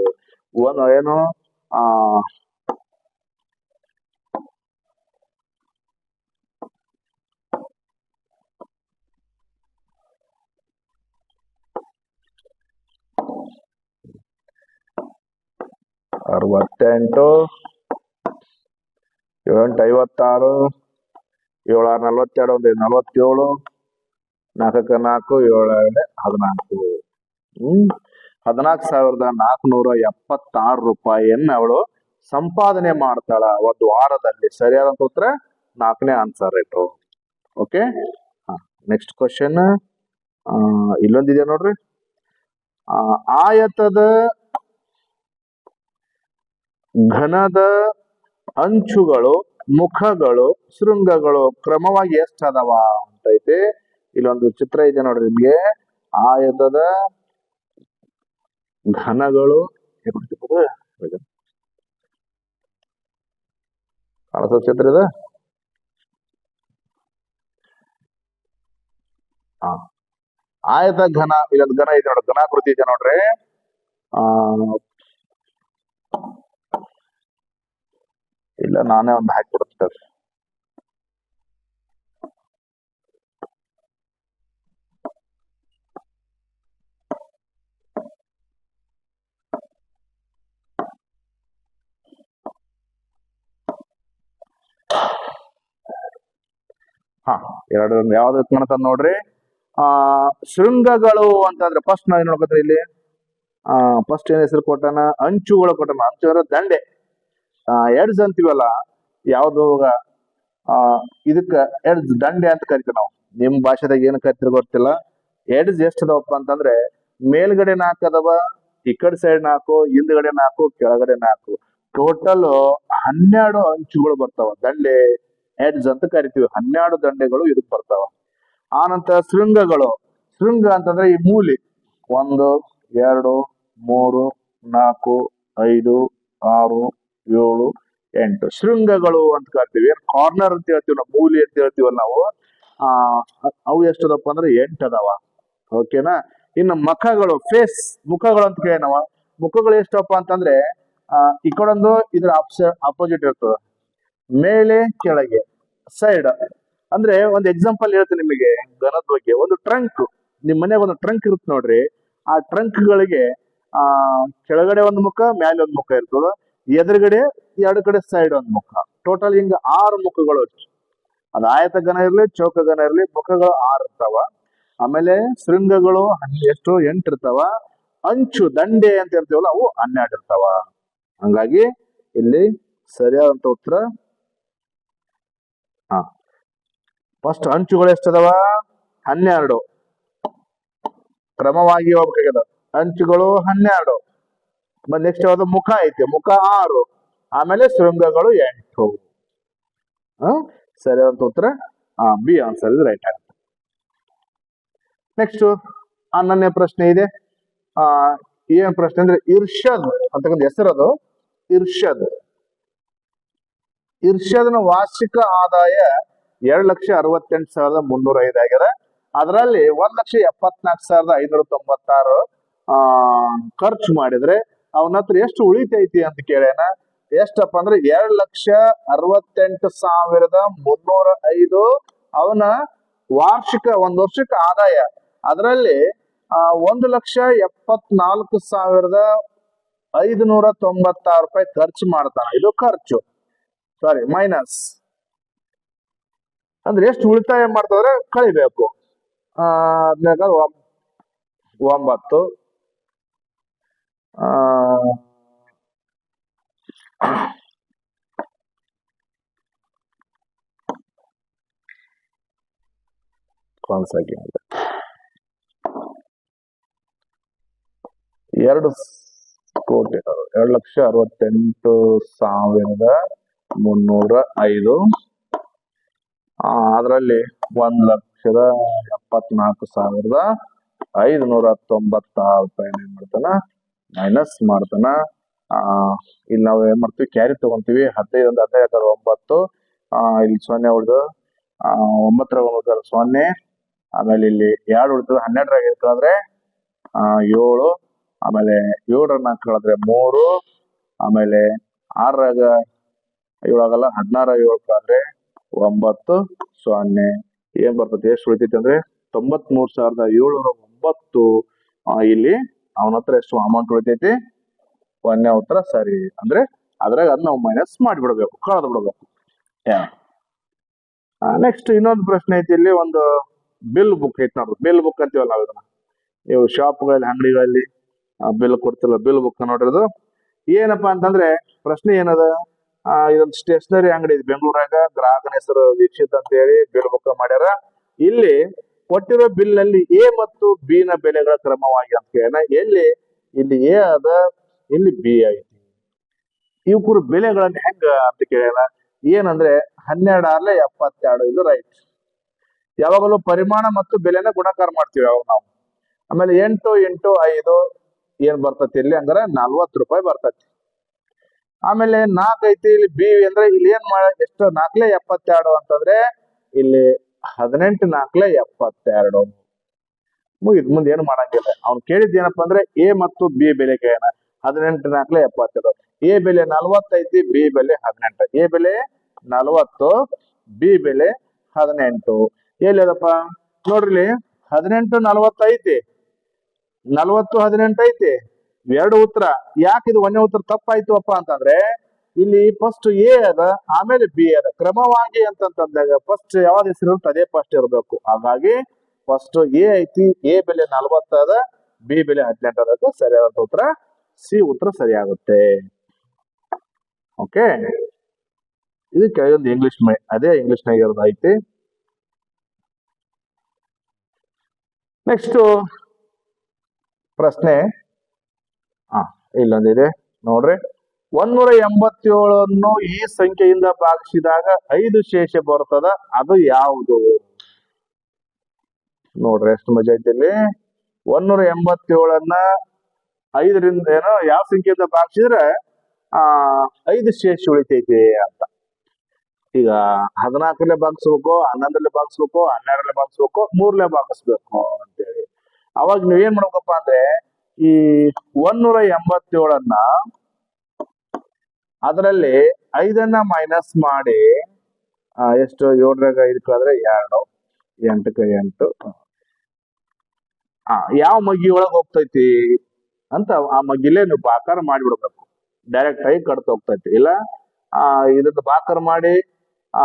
[SPEAKER 1] ಒಂದು ಏನು 68, 7 × 56, 7 × 42, 1 47, 4 × 4, 7 14. 14,476 ರೂಪಾಯಿಯನ್ನ ಅವಳು ಸಂಪಾದನೆ ಮಾಡ್ತಾಳ ಒಂದು ವಾರದಲ್ಲಿ. ಸರಿಯಾದಂತ ಉತ್ತರ 4ನೇ ಆನ್ಸರ್ ಆಯ್ತು. ಓಕೆ. ನೆಕ್ಸ್ಟ್ ಕ್ವಶನ್ ಇಲ್ಲೊಂದಿದೆ ನೋಡ್ರಿ. ಆಯತದ ಘನದ ಅಂಚುಗಳು, ಮುಖಗಳು, ಶೃಂಗಗಳು ಕ್ರಮವಾಗಿ ಎಷ್ಟ ಅದಾವ ಅಂತ ಐತಿ. ಇಲ್ಲೊಂದು ಚಿತ್ರ ಇದೆ ನೋಡ್ರಿ ನಿಮ್ಗೆ. ಆಯತದ ಘನಗಳು ಕಾಣಿಸೋ ಚಿತ್ರ ಇದೆ. ಆಯತ ಘನ, ಇಲ್ಲೊಂದು ಘನ ಇದೆ ನೋಡ್ರಿ, ಘನಾಕೃತಿ ಇದೆ ನೋಡ್ರಿ. ಇಲ್ಲ ನಾನೇ ಒಂದು ಹಾಕಿಬಿಡುತ್ತೇವೆ. ಎರಡು ಯಾವ್ದು ಕಾಣುತ್ತ ನೋಡ್ರಿ. ಶೃಂಗಗಳು ಅಂತಂದ್ರೆ ಫಸ್ಟ್ ನಾವ್ ಏನ್ ನೋಡ್ಕೊತೀವಿ ಇಲ್ಲಿ. ಫಸ್ಟ್ ಏನ್ ಹೆಸರು ಕೊಟ್ಟಾನ? ಅಂಚುಗಳು ಕೊಟ್ಟಾನ. ಅಂಚು ಅಂದ್ರೆ ದಂಡೆ, ಎಡ್ಜ್ ಅಂತೀವಲ್ಲ. ಯಾವ್ದು ಇದಕ್ಕ ಎಡ್ಜ್, ದಂಡೆ ಅಂತ ಕರಿತೀವಿ ನಾವು. ನಿಮ್ ಭಾಷೆದಾಗ ಏನ್ ಕರಿತೀರಿ ಗೊತ್ತಿಲ್ಲ. ಎಡ್ಜ್ ಎಷ್ಟ್ ಅದಾವಪ್ಪ ಅಂತಂದ್ರೆ ಮೇಲ್ಗಡೆ 4 ಅದಾವ, ಈ ಕಡೆ ಸೈಡ್ 4, ಹಿಂದ್ಗಡೆ 4, ಕೆಳಗಡೆ 4, ಟೋಟಲ್ 12 ಅಂಚುಗಳು ಬರ್ತಾವ. ದಂಡೆ ಎಡ್ಜ್ ಅಂತ ಕರಿತೀವಿ. 12 ದಂಡೆಗಳು ಇದಕ್ ಬರ್ತಾವ. ಆನಂತರ ಶೃಂಗಗಳು. ಶೃಂಗ ಅಂತಂದ್ರೆ ಈ ಮೂಲಿ 1 2 3 4 5 6 7 8 ಶೃಂಗಗಳು ಅಂತ ಕರಿತೀವಿ. ಕಾರ್ನರ್ ಅಂತ ಹೇಳ್ತೀವಿ ನಾವು, ಮೂಲಿ ಅಂತ ಹೇಳ್ತೀವಲ್ಲ ನಾವು. ಅವು ಎಷ್ಟದಪ್ಪ ಅಂದ್ರೆ 8 ಅದಾವ. ಓಕೆನಾ. ಇನ್ನು ಮುಖಗಳು, ಫೇಸ್, ಮುಖಗಳು ಅಂತ ಕೇಳಿ ನಾವು. ಮುಖಗಳು ಎಷ್ಟಪ್ಪ ಅಂತಂದ್ರೆ ಈ ಕಡೊಂದು ಇದ್ರ ಅಪೋಸಿಟ್ ಇರ್ತದ, ಮೇಲೆ ಕೆಳಗೆ ಸೈಡ್. ಅಂದ್ರೆ ಒಂದು ಎಕ್ಸಾಂಪಲ್ ಹೇಳ್ತೀನಿ ನಿಮಗೆ ಘನದ ಬಗ್ಗೆ. ಒಂದು ಟ್ರಂಕ್, ನಿಮ್ ಮನೆಯಾಗ ಒಂದು ಟ್ರಂಕ್ ಇರುತ್ತೆ ನೋಡ್ರಿ. ಆ ಟ್ರಂಕ್ ಗಳಿಗೆ ಆ ಕೆಳಗಡೆ ಒಂದು ಮುಖ ಮೇಲೆ ಒಂದು ಮುಖ ಇರ್ತದ, ಎದುರುಗಡೆ ಎರಡು ಕಡೆ ಸೈಡ್ ಒಂದು ಮುಖ, ಟೋಟಲ್ ಹಿಂಗ 6 ಮುಖಗಳು. ಅದು ಆಯತ ಘನ ಇರ್ಲಿ ಚೌಕ ಘನ ಇರ್ಲಿ ಮುಖಗಳು 6 ಇರ್ತಾವ. ಆಮೇಲೆ ಶೃಂಗಗಳು ಎಷ್ಟು 8 ಇರ್ತಾವ. ಅಂಚು ದಂಡೆ ಅಂತ ಇರ್ತೀವಲ್ಲ ಅವು 12 ಇರ್ತಾವ. ಹಂಗಾಗಿ ಇಲ್ಲಿ ಸರಿಯಾದಂತ ಉತ್ತರ ಫಸ್ಟ್ ಅಂಚುಗಳು ಎಷ್ಟದವ 12 ಕ್ರಮವಾಗಿ ಹೋಗ್ಬೇಕಾಗ್ಯದ. ಅಂಚುಗಳು 12. ನೆಕ್ಸ್ಟ್ ಯಾವ್ದು ಮುಖ ಐತಿ, ಮುಖ 6, ಆಮೇಲೆ ಶೃಂಗಗಳು 8. ಸರಿಯಾದಂತ ಉತ್ತರ ಬಿ ಆನ್ಸರ್ ಇದು ರೈಟ್ ಆಗುತ್ತೆ. ನೆಕ್ಸ್ಟ್ 11ನೇ ಪ್ರಶ್ನೆ ಇದೆ. ಏನ್ ಪ್ರಶ್ನೆ ಅಂದ್ರೆ ಇರ್ಷದ್ ಅಂತಕ್ಕಂಥ ಹೆಸರದು. ಇರ್ಷದ್ನ ವಾರ್ಷಿಕ ಆದಾಯ 2,68,305 ಆಗ್ಯದ. ಅದರಲ್ಲಿ 1,74,596 ಖರ್ಚು ಮಾಡಿದ್ರೆ ಅವನ ಹತ್ರ ಎಷ್ಟು ಉಳಿತೈತಿ ಅಂತ ಕೇಳ್ಯಾನ. ಎಷ್ಟಪ್ಪ ಅಂದ್ರೆ 2,68,305 ಅವನ ವಾರ್ಷಿಕ ಒಂದ್ ವರ್ಷಕ್ಕೆ ಆದಾಯ. ಅದರಲ್ಲಿ 1,74,596 ರೂಪಾಯಿ ಖರ್ಚು ಮಾಡ್ತಾನ. ಇದು ಖರ್ಚು, ಸಾರಿ ಮೈನಸ್. ಅಂದ್ರೆ ಎಷ್ಟು ಉಳಿತಾಯ ಮಾಡ್ತಂದ್ರೆ ಕಳಿಬೇಕು. 9 2 ಕೋಟಿ 2,68,305 ಅದರಲ್ಲಿ 1,74,596 ರೂಪಾಯಿ ಏನ್ ಮಾಡ್ತಾನ ಮೈನಸ್ ಮಾಡ್ತಾನ. ಇಲ್ಲಿ ನಾವು ಏನ್ ಮಾಡ್ತೀವಿ ಕ್ಯಾರಿ ತಗೊಂತೀವಿ. 15 1 15 9 ಇಲ್ಲಿ 0 ಉಳಿದು 9 0. ಆಮೇಲೆ ಇಲ್ಲಿ 2 ಉಳಿತದ 12 ಕಳೆದ್ರೆ 7, ಆಮೇಲೆ 7 ಕಳೆದ್ರೆ 3, ಆಮೇಲೆ 6 7 ಆಗಲ್ಲ 16 7 ಕಳೆದ್ರೆ 9 0. ಏನ್ ಬರ್ತದೆ ಎಷ್ಟು ಉಳಿತೈತಿ ಅಂದ್ರೆ 93,709. ಇಲ್ಲಿ ಅವನ ಹತ್ರ ಎಷ್ಟು ಅಮೌಂಟ್ ಉಳಿತೈತಿ? 1ನೇ ಉತ್ತರ ಸರಿ. ಅಂದ್ರೆ ಅದ್ರಾಗ ಅದನ್ನ ನಾವು ಮೈನಸ್ ಮಾಡಿಬಿಡ್ಬೇಕು, ಕಳೆದು ಬಿಡ್ಬೇಕು. ನೆಕ್ಸ್ಟ್ ಇನ್ನೊಂದು ಪ್ರಶ್ನೆ ಐತಿ. ಇಲ್ಲಿ ಒಂದು ಬಿಲ್ ಬುಕ್ ಐತಿ ನೋಡ್ರಿ. ಬಿಲ್ ಬುಕ್ ಅಂತೀವಲ್ಲ ನಾವು ಇದನ್ನ, ನೀವು ಶಾಪ್ಗಳಲ್ಲಿ ಅಂಗಡಿಗಳಲ್ಲಿ ಬಿಲ್ ಕೊಡ್ತಿಲ್ಲ, ಬಿಲ್ ಬುಕ್ ನೋಡ್ರಿ. ಅದು ಏನಪ್ಪಾ ಅಂತಂದ್ರೆ ಪ್ರಶ್ನೆ ಏನದ, ಇದೊಂದು ಸ್ಟೇಷನರಿ ಅಂಗಡಿ ಇದೆ ಬೆಂಗಳೂರಾಗ. ಗ್ರಾಹಕನ ಹೆಸರು ವೀಕ್ಷಿತ್ ಅಂತ ಹೇಳಿ ಬಿಲ್ ಬುಕ್ ಮಾಡ್ಯಾರ. ಇಲ್ಲಿ ಕೊಟ್ಟಿರೋ ಬಿಲ್ ಅಲ್ಲಿ ಎ ಮತ್ತು ಬಿ ನ ಬೆಲೆಗಳ ಕ್ರಮವಾಗಿ ಅಂತ ಕೇಳ. ಇಲ್ಲಿ ಎ ಅದ, ಇಲ್ಲಿ ಬಿ ಐತಿ. ಇವ್ಕರು ಬೆಲೆಗಳನ್ನ ಹೆಂಗ ಅಂತ ಕೇಳ. ಏನಂದ್ರೆ 12/72 ಇದು ರೈಟ್. ಯಾವಾಗಲೂ ಪರಿಮಾಣ ಮತ್ತು ಬೆಲೆನ ಗುಣಾಕಾರ ಮಾಡ್ತೀವಿ ಅವಾಗ ನಾವು. ಆಮೇಲೆ 8 × 5 ಏನ್ ಬರ್ತತಿ ಇಲ್ಲಿ ಹಂಗಾರ 40 ರೂಪಾಯಿ ಬರ್ತತಿ. ಆಮೇಲೆ 4 ಐತಿ ಇಲ್ಲಿ ಬಿ ಅಂದ್ರೆ ಇಲ್ಲಿ ಏನ್ ಎಷ್ಟು 4/72 ಅಂತಂದ್ರೆ ಇಲ್ಲಿ 18 4/72 ಮುಗಿದ್. ಮುಂದೆ ಏನು ಮಾಡಂಗಿಲ್ಲ. ಅವ್ನು ಕೇಳಿದ್ ಏನಪ್ಪಾ ಅಂದ್ರೆ ಎ ಮತ್ತು ಬಿ ಬೆಲೆ ಕೇಳೋಣ. 18 4/72. ಎ ಬೆಲೆ 40 ಐತಿ, ಬಿ ಬೆಲೆ 18. ಎ ಬೆಲೆ 40, ಬಿ ಬೆಲೆ 18. ಎಲ್ಲಿದಪ್ಪ ನೋಡ್ರಿ, 18 40 ಐತಿ, 40 18 ಐತಿ. 2 ಉತ್ತರ. ಯಾಕೆ ಇದು 1ನೇ ಉತ್ತರ ತಪ್ಪಾಯ್ತು ಅಪ್ಪ ಅಂತಂದ್ರೆ ಇಲ್ಲಿ ಫಸ್ಟ್ ಎ ಅದ, ಆಮೇಲೆ ಬಿ ಅದ. ಕ್ರಮವಾಗಿ ಅಂತಂದಾಗ ಫಸ್ಟ್ ಯಾವ್ದು ಹೆಸರು ಇರುತ್ತೆ ಅದೇ ಫಸ್ಟ್ ಇರಬೇಕು. ಹಾಗಾಗಿ ಫಸ್ಟ್ ಎ ಐತಿ, ಎ ಬೆಲೆ 40 ಅದ, ಬಿ ಬೆಲೆ 18 ಅದಕ್ಕೆ ಸರಿಯಾದಂತ ಉತ್ತರ ಸಿ ಉತ್ತರ ಸರಿಯಾಗುತ್ತೆ. ಓಕೆ, ಇದು ಕೆಲವೊಂದು ಇಂಗ್ಲಿಷ್ ಅದೇ ಇಂಗ್ಲಿಷ್ನಾಗ ಇರೋದು ಐತಿ. ನೆಕ್ಸ್ಟ್ ಪ್ರಶ್ನೆ ಇಲ್ಲೊಂದಿದೆ ನೋಡ್ರಿ. 187 ಈ ಸಂಖ್ಯೆಯಿಂದ ಭಾಗಿಸಿದಾಗ 5 ಶೇಷ ಬರ್ತದ, ಅದು ಯಾವುದು? ನೋಡ್ರಿ ಎಷ್ಟು ಮಜಾ ಐತಿ ಇಲ್ಲಿ. 187 5ರಿಂದ ಏನೋ ಯಾವ ಸಂಖ್ಯೆಯಿಂದ ಭಾಗಿಸಿದ್ರೆ 5 ಶೇಷ ಉಳಿತೈತಿ ಅಂತ. ಈಗ 14ಲೆ ಭಾಗಿಸ್ಬೇಕು, 11ಲೆ ಭಾಗಿಸ್ಬೇಕು, 12ಲೆ ಭಾಗಿಸ್ಬೇಕು, 3ಲೆ ಭಾಗಿಸ್ಬೇಕು ಅಂತೇಳಿ. ಅವಾಗ ನೀವ್ ಏನ್ ಮಾಡ್ಬೇಕಪ್ಪ ಅಂದ್ರೆ ಈ 187 ಅದರಲ್ಲಿ 5 ಮೈನಸ್ ಮಾಡಿ ಎಷ್ಟು 7 5 ಕಳೆದ್ರೆ 2, 8 8. ಯಾವ ಮಗ್ಗಿ ಒಳಗೆ ಹೋಗ್ತೈತಿ ಅಂತ ಆ ಮಗ್ಗಿಲೆ ನೀವು ಬಾಕಾರ ಮಾಡಿಬಿಡ್ಬೇಕು. ಡೈರೆಕ್ಟ್ ಆಗಿ ಕಡ್ತ ಹೋಗ್ತೈತಿ. ಇಲ್ಲ ಇದ್ರದ್ದು ಬಾಕರ್ ಮಾಡಿ ಆ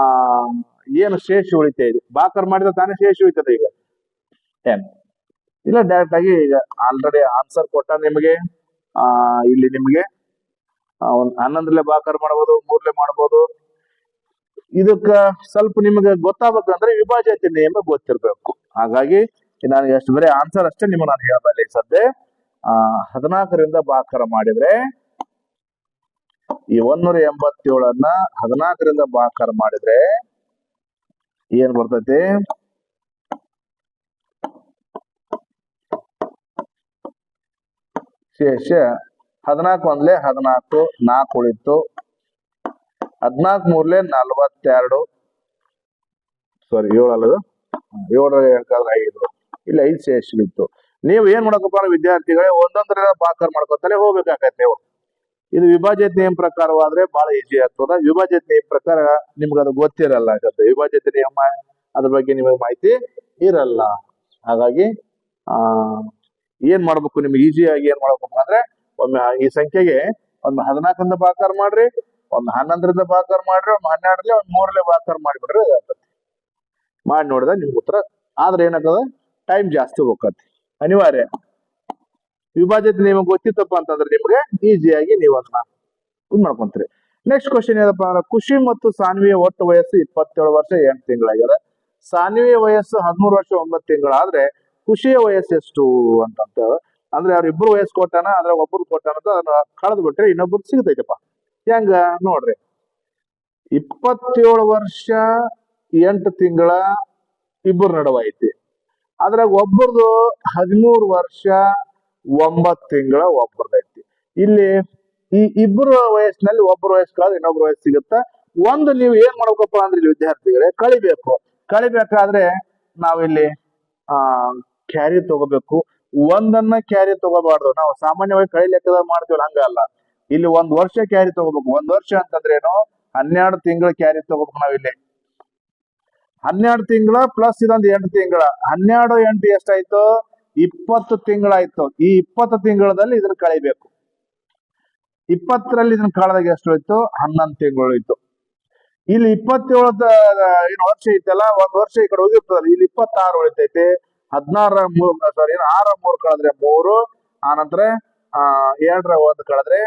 [SPEAKER 1] ಏನು ಶೇಷ ಉಳಿತಾ ಇದೆ, ಬಾಕರ್ ಮಾಡಿದ್ರೆ ತಾನೇ ಶೇಷ ಉಳಿತದೆ. ಈಗ ಏನ್ ಇಲ್ಲ, ಡೈರೆಕ್ಟ್ ಆಗಿ ಈಗ ಆಲ್ರೆಡಿ ಆನ್ಸರ್ ಕೊಟ್ಟ ನಿಮಗೆ. ಇಲ್ಲಿ ನಿಮಗೆ ಒಂದ್ 11 ಬಾಕರ್ ಮಾಡ್ಬೋದು, 3 ಮಾಡ್ಬೋದು. ಇದಕ್ಕ ಸ್ವಲ್ಪ ನಿಮಗೆ ಗೊತ್ತಾಗಬೇಕಂದ್ರೆ ವಿಭಾಜ್ಯತೆ ನಿಯಮ ಗೊತ್ತಿರ್ಬೇಕು. ಹಾಗಾಗಿ ನಾನು ಎಷ್ಟು ಬರೀ ಆನ್ಸರ್ ಅಷ್ಟೇ ನಿಮಗೆ ನಾನು ಹೇಳಬಲ್ಲೆ. ಸದ್ಯ 14ರಿಂದ ಬಾಕರ ಮಾಡಿದ್ರೆ ಈ 187 14ರಿಂದ ಬಾಕರ್ ಮಾಡಿದ್ರೆ ಏನ್ ಬರ್ತೈತಿ? ಶೇಷ 14 1 14, 4 ಉಳಿತು. 14 3 42, ಸಾರಿ 7 ಅಲ್ಲದು, 7 5, ಇಲ್ಲ 5 ಶೇಷ ಉಳಿತು. ನೀವು ಏನ್ ಮಾಡಕಪ್ಪ ವಿದ್ಯಾರ್ಥಿಗಳೇ, ಒಂದೊಂದರ ಬಾಕರ್ ಮಾಡ್ಕೊತಾನೆ ಹೋಗ್ಬೇಕಾಗತ್ತೆ ನೀವು. ಇದು ವಿಭಾಜ್ಯತೆ ನಿಯಮ ಪ್ರಕಾರವಾದ್ರೆ ಬಹಳ ಈಸಿ ಆಗ್ತದ. ವಿಭಾಜ್ಯತೆ ನಿಯಮ ಪ್ರಕಾರ ನಿಮ್ಗೆ ಅದು ಗೊತ್ತಿರಲ್ಲ. ಯಾಕಂದ್ರೆ ವಿಭಾಜ್ಯತೆ ನಿಯಮ ಅದ್ರ ಬಗ್ಗೆ ನಿಮಗೆ ಮಾಹಿತಿ ಇರಲ್ಲ. ಹಾಗಾಗಿ ಏನ್ ಮಾಡ್ಬೇಕು, ನಿಮ್ಗೆ ಈಸಿಯಾಗಿ ಏನ್ ಮಾಡ್ಬೇಕು ಅಂದ್ರೆ, ಒಮ್ಮೆ ಈ ಸಂಖ್ಯೆಗೆ ಒಮ್ಮೆ 14ರಿಂದ ಬಾಕರ್ ಮಾಡ್ರಿ, ಒಮ್ಮೆ 11ರಿಂದ ಬಾಕರ್ ಮಾಡ್ರಿ, ಒಮ್ಮೆ 12ರಲ್ಲಿ, ಒಮ್ಮೆ 3ರಲ್ಲಿ ಬಾಕರ್ ಮಾಡಿಬಿಡ್ರಿ. ಅದಾಗ್ತದೆ. ಮಾಡಿ ನೋಡಿದ್ರೆ ನಿಮ್ಗೆ ಉತ್ತರ. ಆದ್ರೆ ಏನಾಗದ, ಟೈಮ್ ಜಾಸ್ತಿ ಹೋಗತ್ತೆ, ಅನಿವಾರ್ಯ. ವಿಭಾಜ್ಯತೆ ನಿಮಗೆ ಗೊತ್ತಿತ್ತಪ್ಪ ಅಂತಂದ್ರೆ ನಿಮ್ಗೆ ಈಸಿಯಾಗಿ ನೀವು ಅದನ್ನ ಇದು ಮಾಡ್ಕೊಂತೀರಿ. ನೆಕ್ಸ್ಟ್ ಕ್ವಶನ್ ಏನಪ್ಪ ಅಂದ್ರೆ, ಖುಷಿ ಮತ್ತು ಸಾನ್ವಿಯ ಒಟ್ಟು ವಯಸ್ಸು 27 ವರ್ಷ 8 ತಿಂಗಳಾಗ್ಯದ. ಸಾನ್ವಿಯ ವಯಸ್ಸು 13 ವರ್ಷ 9 ತಿಂಗಳಾದ್ರೆ ಖುಷಿಯ ವಯಸ್ಸು ಎಷ್ಟು ಅಂತಂತ ಅಂದ್ರೆ, ಅವ್ರಿಬ್ರು ವಯಸ್ಸು ಕೊಟ್ಟಾನ, ಅದ್ರ ಒಬ್ಬರು ಕೊಟ್ಟಾನ ಅಂತ ಅದನ್ನ ಕಳೆದು ಬಿಟ್ರೆ ಇನ್ನೊಬ್ರು ಸಿಗತೈತಪ್ಪ. ಹೆಂಗ ನೋಡ್ರಿ, 27 ವರ್ಷ 8 ತಿಂಗಳ ಇಬ್ಬರು ನಡುವ ಐತಿ. ಅದ್ರಾಗ ಒಬ್ಬರದು 13 ವರ್ಷ 9 ತಿಂಗಳ ಒಬ್ಬರದೈತಿ. ಇಲ್ಲಿ ಈ ಇಬ್ಬರು ವಯಸ್ಸಿನಲ್ಲಿ ಒಬ್ಬರು ವಯಸ್ಸು ಕಳೆದ್ರೆ ಇನ್ನೊಬ್ರು ವಯಸ್ಸು ಸಿಗುತ್ತ. ಒಂದು ನೀವು ಏನ್ ಮಾಡ್ಬೇಕಪ್ಪ ಅಂದ್ರೆ ಇಲ್ಲಿ ವಿದ್ಯಾರ್ಥಿಗಳೇ, ಕಳಿಬೇಕು. ಕಳಿಬೇಕಾದ್ರೆ ನಾವಿಲ್ಲಿ ಕ್ಯಾರಿ ತಗೋಬೇಕು. ಒಂದನ್ನ ಕ್ಯಾರಿ ತಗೋಬಾರ್ದು. ನಾವು ಸಾಮಾನ್ಯವಾಗಿ ಕಳಿ ಲೆಕ್ಕದಾಗ ಮಾಡ್ತೀವಲ್ಲ, ಹಂಗ ಅಲ್ಲ. ಇಲ್ಲಿ 1 ವರ್ಷ ಕ್ಯಾರಿ ತಗೋಬೇಕು. 1 ವರ್ಷ ಅಂತಂದ್ರೆ ಏನು, 12 ತಿಂಗಳ ಕ್ಯಾರಿ ತಗೋಬೇಕು ನಾವಿಲ್ಲಿ. 12 ತಿಂಗಳ ಪ್ಲಸ್ ಇದೊಂದು 8 ತಿಂಗಳ, 12 8 ಎಷ್ಟಾಯ್ತು? 20 ತಿಂಗಳಾಯ್ತು. ಈ 20 ತಿಂಗಳಲ್ಲಿ ಇದನ್ನ ಕಳಿಬೇಕು. 20ರಲ್ಲಿ ಇದನ್ನ ಕಳೆದಾಗ ಎಷ್ಟು ಹೋಯ್ತು? 11 ತಿಂಗಳು ಹೋಯ್ತು. ಇಲ್ಲಿ 27 ಏನು ವರ್ಷ ಐತಲ್ಲ, 1 ವರ್ಷ ಈ ಕಡೆ ಹೋಗಿರ್ತದಲ್ಲ, ಇಲ್ಲಿ 26 ಉಳಿತೈತೆ. 16 3 ಸಾರಿ 6 3 ಕಳೆದ್ರೆ 3, ಆನಂತರ 2 1 ಕಳೆದ್ರೆ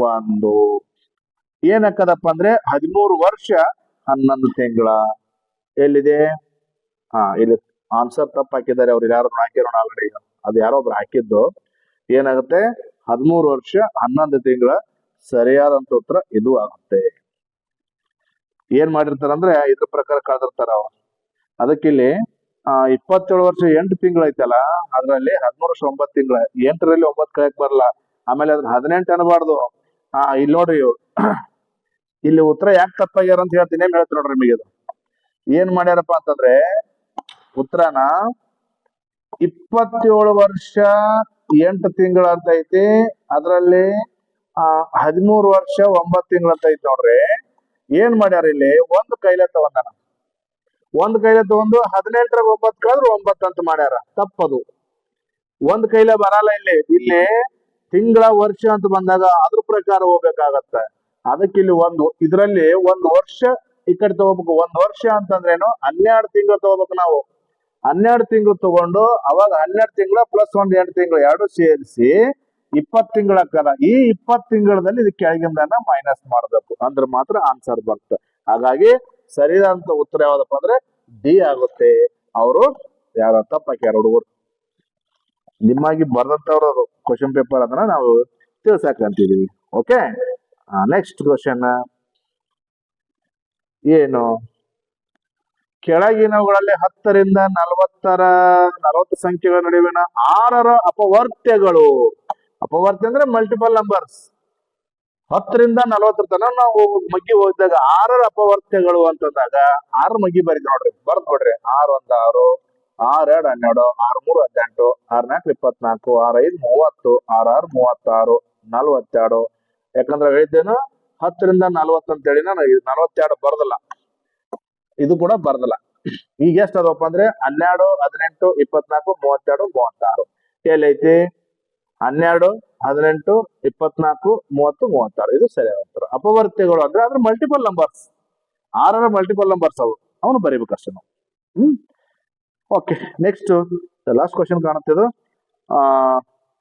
[SPEAKER 1] 1. ಏನಕ್ಕದಪ್ಪ ಅಂದ್ರೆ 13 ವರ್ಷ 11 ತಿಂಗಳ. ಎಲ್ಲಿದೆ? ಇಲ್ಲಿ ಆನ್ಸರ್ ತಪ್ಪು ಹಾಕಿದ್ದಾರೆ. ಅವ್ರು ಯಾರು ಹಾಕಿರೋಣ ಆಲ್ರೆಡಿ, ಅದು ಯಾರೋ ಒಬ್ರು ಹಾಕಿದ್ದು. ಏನಾಗುತ್ತೆ? 13 ವರ್ಷ 11 ತಿಂಗಳ ಸರಿಯಾದಂತ ಉತ್ತರ ಇದು ಆಗುತ್ತೆ. ಏನ್ ಮಾಡಿರ್ತಾರಂದ್ರೆ ಇದ್ರ ಪ್ರಕಾರ ಕಳೆದಿರ್ತಾರ ಅವ್ರು. ಅದಕ್ಕಿಲ್ಲಿ 27 ವರ್ಷ 8 ತಿಂಗಳು ಐತಲ್ಲ, ಅದ್ರಲ್ಲಿ 13 ವರ್ಷ 9 ತಿಂಗಳ, 8ರಲ್ಲಿ 9 ಕಳೆಯಕ್ ಬರಲ್ಲ. ಆಮೇಲೆ ಅದ್ರ 18 ಅನ್ಬಾರ್ದು. ಇಲ್ಲಿ ನೋಡ್ರಿ, ಇಲ್ಲಿ ಉತ್ತರ ಯಾಕೆ ತಪ್ಪಾಗ್ಯಾರ ಅಂತ ಹೇಳ್ತೀನಿ, ಏನ್ ಹೇಳ್ತೀನಿ ನೋಡ್ರಿ ನಿಮಗೆ. ಏನ್ ಮಾಡ್ಯಾರಪ್ಪ ಅಂತಂದ್ರೆ, ಉತ್ತರನ 27 ವರ್ಷ 8 ತಿಂಗಳ ಅಂತ ಐತಿ, ಅದ್ರಲ್ಲಿ 13 ವರ್ಷ 9 ತಿಂಗಳ ಅಂತ ಐತಿ ನೋಡ್ರಿ. ಏನ್ ಮಾಡ್ಯಾರ ಇಲ್ಲಿ, ಒಂದು ಕೈಲೆ ತಗೊಂಡಾನ. ಒಂದ್ ಕೈಲೆ ತಗೊಂಡು 18ರಾಗ 9 ಕಳೆದ್ರೆ 9 ಅಂತ ಮಾಡ್ಯಾರ. ತಪ್ಪದು. ಒಂದ್ ಕೈಲೆ ಬರಲ್ಲ. ಇಲ್ಲಿ ತಿಂಗಳ ವರ್ಷ ಅಂತ ಬಂದಾಗ ಅದ್ರ ಪ್ರಕಾರ ಹೋಗ್ಬೇಕಾಗತ್ತ. ಅದಕ್ಕಿಲ್ಲಿ ಇದ್ರಲ್ಲಿ 1 ವರ್ಷ ಈ ಕಡೆ ತಗೋಬೇಕು. 1 ವರ್ಷ ಅಂತಂದ್ರೇನು, 12 ತಿಂಗಳು ತಗೋಬೇಕು ನಾವು. 12 ತಿಂಗಳು ತಗೊಂಡು ಅವಾಗ 12 ತಿಂಗಳ ಪ್ಲಸ್ 1 8 ತಿಂಗಳು ಎರಡು ಸೇರಿಸಿ 20 ತಿಂಗಳ ಆಗ್ತದ. ಈ 20 ತಿಂಗಳಲ್ಲಿ ಇದು ಕೆಳಗಿಂದ ಮೈನಸ್ ಮಾಡ್ಬೇಕು, ಅಂದ್ರೆ ಮಾತ್ರ ಆನ್ಸರ್ ಬರುತ್ತೆ. ಹಾಗಾಗಿ ಸರಿಯಾದಂತ ಉತ್ತರ ಯಾವ್ದಪ್ಪ ಅಂದ್ರೆ ಡಿ ಆಗುತ್ತೆ. ಅವರು ಯಾರ ತಪ್ಪ ಹಾಕ್ಯಾರ ಹುಡುಗರು. ನಿಮ್ಮಾಗಿ ಬರ್ದಂತವ್ರು ಕ್ವಶನ್ ಪೇಪರ್ ಅದನ್ನ ನಾವು ತಿಳ್ಸಾಕಂತಿದೀವಿ. ಓಕೆ, ನೆಕ್ಸ್ಟ್ ಕ್ವಶನ್ ಏನು, ಕೆಳಗಿನವುಗಳಲ್ಲಿ 10ರಿಂದ 40 ಸಂಖ್ಯೆಗಳ ನಡುವಿನ 6ರ ಅಪವರ್ತ್ಯಗಳು. ಅಪವರ್ತ್ಯ ಅಂದ್ರೆ ಮಲ್ಟಿಪಲ್ ನಂಬರ್ಸ್. 10ರಿಂದ 40 ತನಕ ನಾವು ಮಗ್ಗಿ ಹೋದಾಗ 6ರ ಅಪವರ್ತ್ಯಗಳು ಅಂತಂದಾಗ 6 ಮಗ್ಗಿ ಬರೀ ನೋಡ್ರಿ, ಬರ್ದ್ ಕೊಡ್ರಿ. 6 1 6, 6 2 12, 6 3 18, 6 4 24, 6 5 30, 6 6 36, 42. ಯಾಕಂದ್ರೆ ಹೇಳಿದ್ದೇನು 10ರಿಂದ 40 ಅಂತ ಹೇಳಿ ನಾನು 42 ಬರ್ದಲ್ಲ, ಇದು ಕೂಡ ಬರ್ದಲ್ಲ. ಈಗ ಎಷ್ಟು ಅದಪ್ಪ ಅಂದ್ರೆ 12 18 24 32 36 ಎಲ್ಲೈತಿ? 12, 18, 24, 30, 36 ಇದು ಸರಿಯಾದ ಉತ್ತರ. ಅಪವರ್ತ್ಯಗಳು ಅಂದ್ರೆ ಅದ್ರ ಮಲ್ಟಿಪಲ್ ನಂಬರ್ಸ್, 6ರ ಮಲ್ಟಿಪಲ್ ನಂಬರ್ಸ್ ಅವು, ಅವನು ಬರೀಬೇಕಷ್ಟೇ ನಾವು. ಓಕೆ, ನೆಕ್ಸ್ಟ್ ಲಾಸ್ಟ್ ಕ್ವಶನ್ ಕಾಣುತ್ತೆ.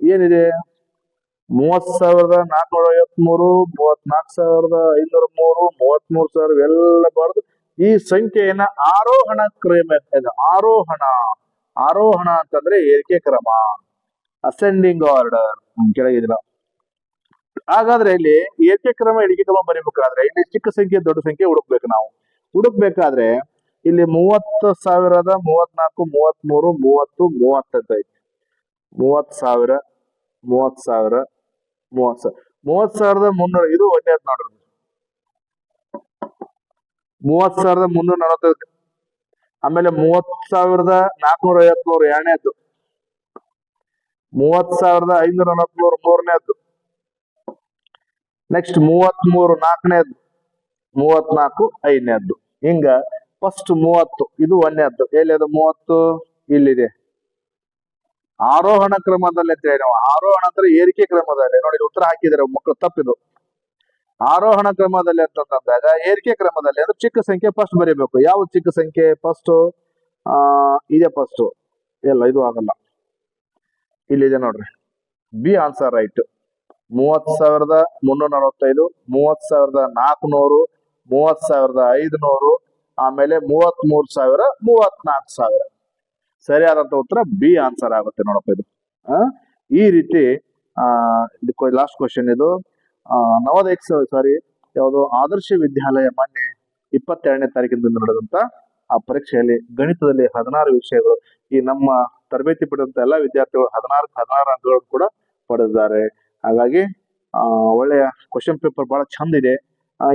[SPEAKER 1] ಏನಿದೆ? 30,453, 34,503, 33,000 ಎಲ್ಲ ಬರೆದು ಈ ಸಂಖ್ಯೆಯನ್ನ ಆರೋಹಣ ಕ್ರಮ, ಆರೋಹಣ ಅಂತಂದ್ರೆ ಏರಿಕೆ ಕ್ರಮ, ಅಸೆಂಡಿಂಗ್ ಆರ್ಡರ್ ಕೆಳಗಿದಿಲ್ಲ. ಹಾಗಾದ್ರೆ ಇಲ್ಲಿ ಏರಿಕೆ ಕ್ರಮ ಇಳಿಕೆ ಕ್ರಮ ಬರೀಬೇಕಾದ್ರೆ ಇಲ್ಲಿ ಚಿಕ್ಕ ಸಂಖ್ಯೆ ದೊಡ್ಡ ಸಂಖ್ಯೆ ಹುಡುಕ್ಬೇಕು ನಾವು. ಹುಡುಕ್ಬೇಕಾದ್ರೆ ಇಲ್ಲಿ 30,000, 34, 33, 30, 30 ಅಂತ ಐತಿ. 30,000, 30,000, 30,300 ಇದು ಒಂದೇ ನೋಡ್ರಿ. 30,345. ಆಮೇಲೆ 30,453 ಎರಡನೇದ್ದು, 30,543 ಮೂರನೇದ್ದು, ನೆಕ್ಸ್ಟ್ 33 ನಾಲ್ಕನೇದ್ದು, 34 ಐದನೇದ್ದು. ಹಿಂಗ ಫಸ್ಟ್ 30 ಇದು ಒಂದನೇದ್ದು. ಎಲ್ಲಿ ಅದು 30? ಇಲ್ಲಿದೆ. ಆರೋಹಣ ಕ್ರಮದಲ್ಲಿ ಅಂತ ಹೇಳಿ ನಾವು, ಆರೋಹಣ ಅಂದ್ರೆ ಏರಿಕೆ ಕ್ರಮದಲ್ಲಿ ನೋಡಿ, ಉತ್ತರ ಹಾಕಿದರೆ ಮಕ್ಕಳು ತಪ್ಪಿದು. ಆರೋಹಣ ಕ್ರಮದಲ್ಲಿ ಅಂತಂದಾಗ ಏರಿಕೆ ಕ್ರಮದಲ್ಲಿ ಅಂದ್ರೆ ಚಿಕ್ಕ ಸಂಖ್ಯೆ ಫಸ್ಟ್ ಬರೀಬೇಕು. ಯಾವ ಚಿಕ್ಕ ಸಂಖ್ಯೆ ಫಸ್ಟ್? ಇದೆ ಫಸ್ಟ್. ಎಲ್ಲ ಇದು ಆಗಲ್ಲ, ಇಲ್ಲಿದೆ ನೋಡ್ರಿ. B answer right. 30,345, 30,400, 30,500, ಆಮೇಲೆ 33,000, 34,000. ಸರಿಯಾದಂತ ಉತ್ತರ ಬಿ ಆನ್ಸರ್ ಆಗುತ್ತೆ ನೋಡಪ್ಪ ಇದು. ಈ ರೀತಿ ಲಾಸ್ಟ್ ಕ್ವಶನ್ ಇದು. ನವೋದಯ ಯಾವುದು ಆದರ್ಶ ವಿದ್ಯಾಲಯ ಮೊನ್ನೆ 22ನೇ ತಾರೀಕಿನಿಂದ ನಡೆದಂತ ಆ ಪರೀಕ್ಷೆಯಲ್ಲಿ ಗಣಿತದಲ್ಲಿ 16 ವಿಷಯಗಳು, ಈ ನಮ್ಮ ತರಬೇತಿ ಪಡೆದಂತ ಎಲ್ಲ ವಿದ್ಯಾರ್ಥಿಗಳು 16 ಅಂಕಗಳು ಕೂಡ ಪಡೆದಿದ್ದಾರೆ. ಹಾಗಾಗಿ ಒಳ್ಳೆಯ ಕ್ವಶನ್ ಪೇಪರ್ ಬಹಳ ಚಂದ ಇದೆ.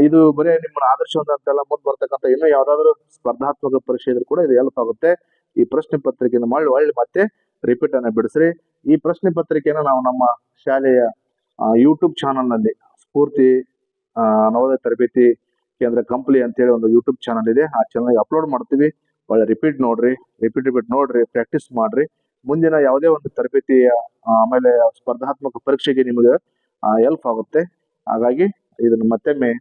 [SPEAKER 1] ಇದು ಬರೀ ನಿಮ್ಮ ಆದರ್ಶ ಅಂತೆಲ್ಲ ಮುಂದೆ ಬರ್ತಕ್ಕಂಥ ಇನ್ನೂ ಯಾವ್ದಾದ್ರು ಸ್ಪರ್ಧಾತ್ಮಕ ಪರೀಕ್ಷೆ ಇದ್ರೂ ಕೂಡ ಇದು ಹೆಲ್ಪ್ ಆಗುತ್ತೆ. ಈ ಪ್ರಶ್ನೆ ಪತ್ರಿಕೆಯನ್ನು ಒಳ್ಳೆ ಮತ್ತೆ ರಿಪೀಟ್ ಅನ್ನ ಬಿಡಿಸ್ರಿ. ಈ ಪ್ರಶ್ನೆ ಪತ್ರಿಕೆಯನ್ನು ನಾವು ನಮ್ಮ ಶಾಲೆಯ ಯೂಟ್ಯೂಬ್ ಚಾನಲ್ ನಲ್ಲಿ ಸ್ಫೂರ್ತಿ ನವೋದಯ ತರಬೇತಿ ಕೇಂದ್ರ ಕಂಪ್ಲಿ ಅಂತೇಳಿ ಒಂದು ಯೂಟ್ಯೂಬ್ ಚಾನಲ್ ಇದೆ. ಆ ಚಾನಲ್ ಅಪ್ಲೋಡ್ ಮಾಡ್ತೀವಿ. ಒಳ್ಳೆ ರಿಪೀಟ್ ನೋಡ್ರಿ, ಪ್ರಾಕ್ಟೀಸ್ ಮಾಡ್ರಿ. ಮುಂದಿನ ಯಾವುದೇ ಒಂದು ತರಬೇತಿಯ ಆಮೇಲೆ ಸ್ಪರ್ಧಾತ್ಮಕ ಪರೀಕ್ಷೆಗೆ ನಿಮಗೆ ಹೆಲ್ಪ್ ಆಗುತ್ತೆ. ಹಾಗಾಗಿ ಇದನ್ನು ಮತ್ತೊಮ್ಮೆ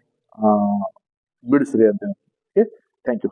[SPEAKER 1] ಬಿಡಿಸ್ರಿ ಅಂತ. Okay, thank you.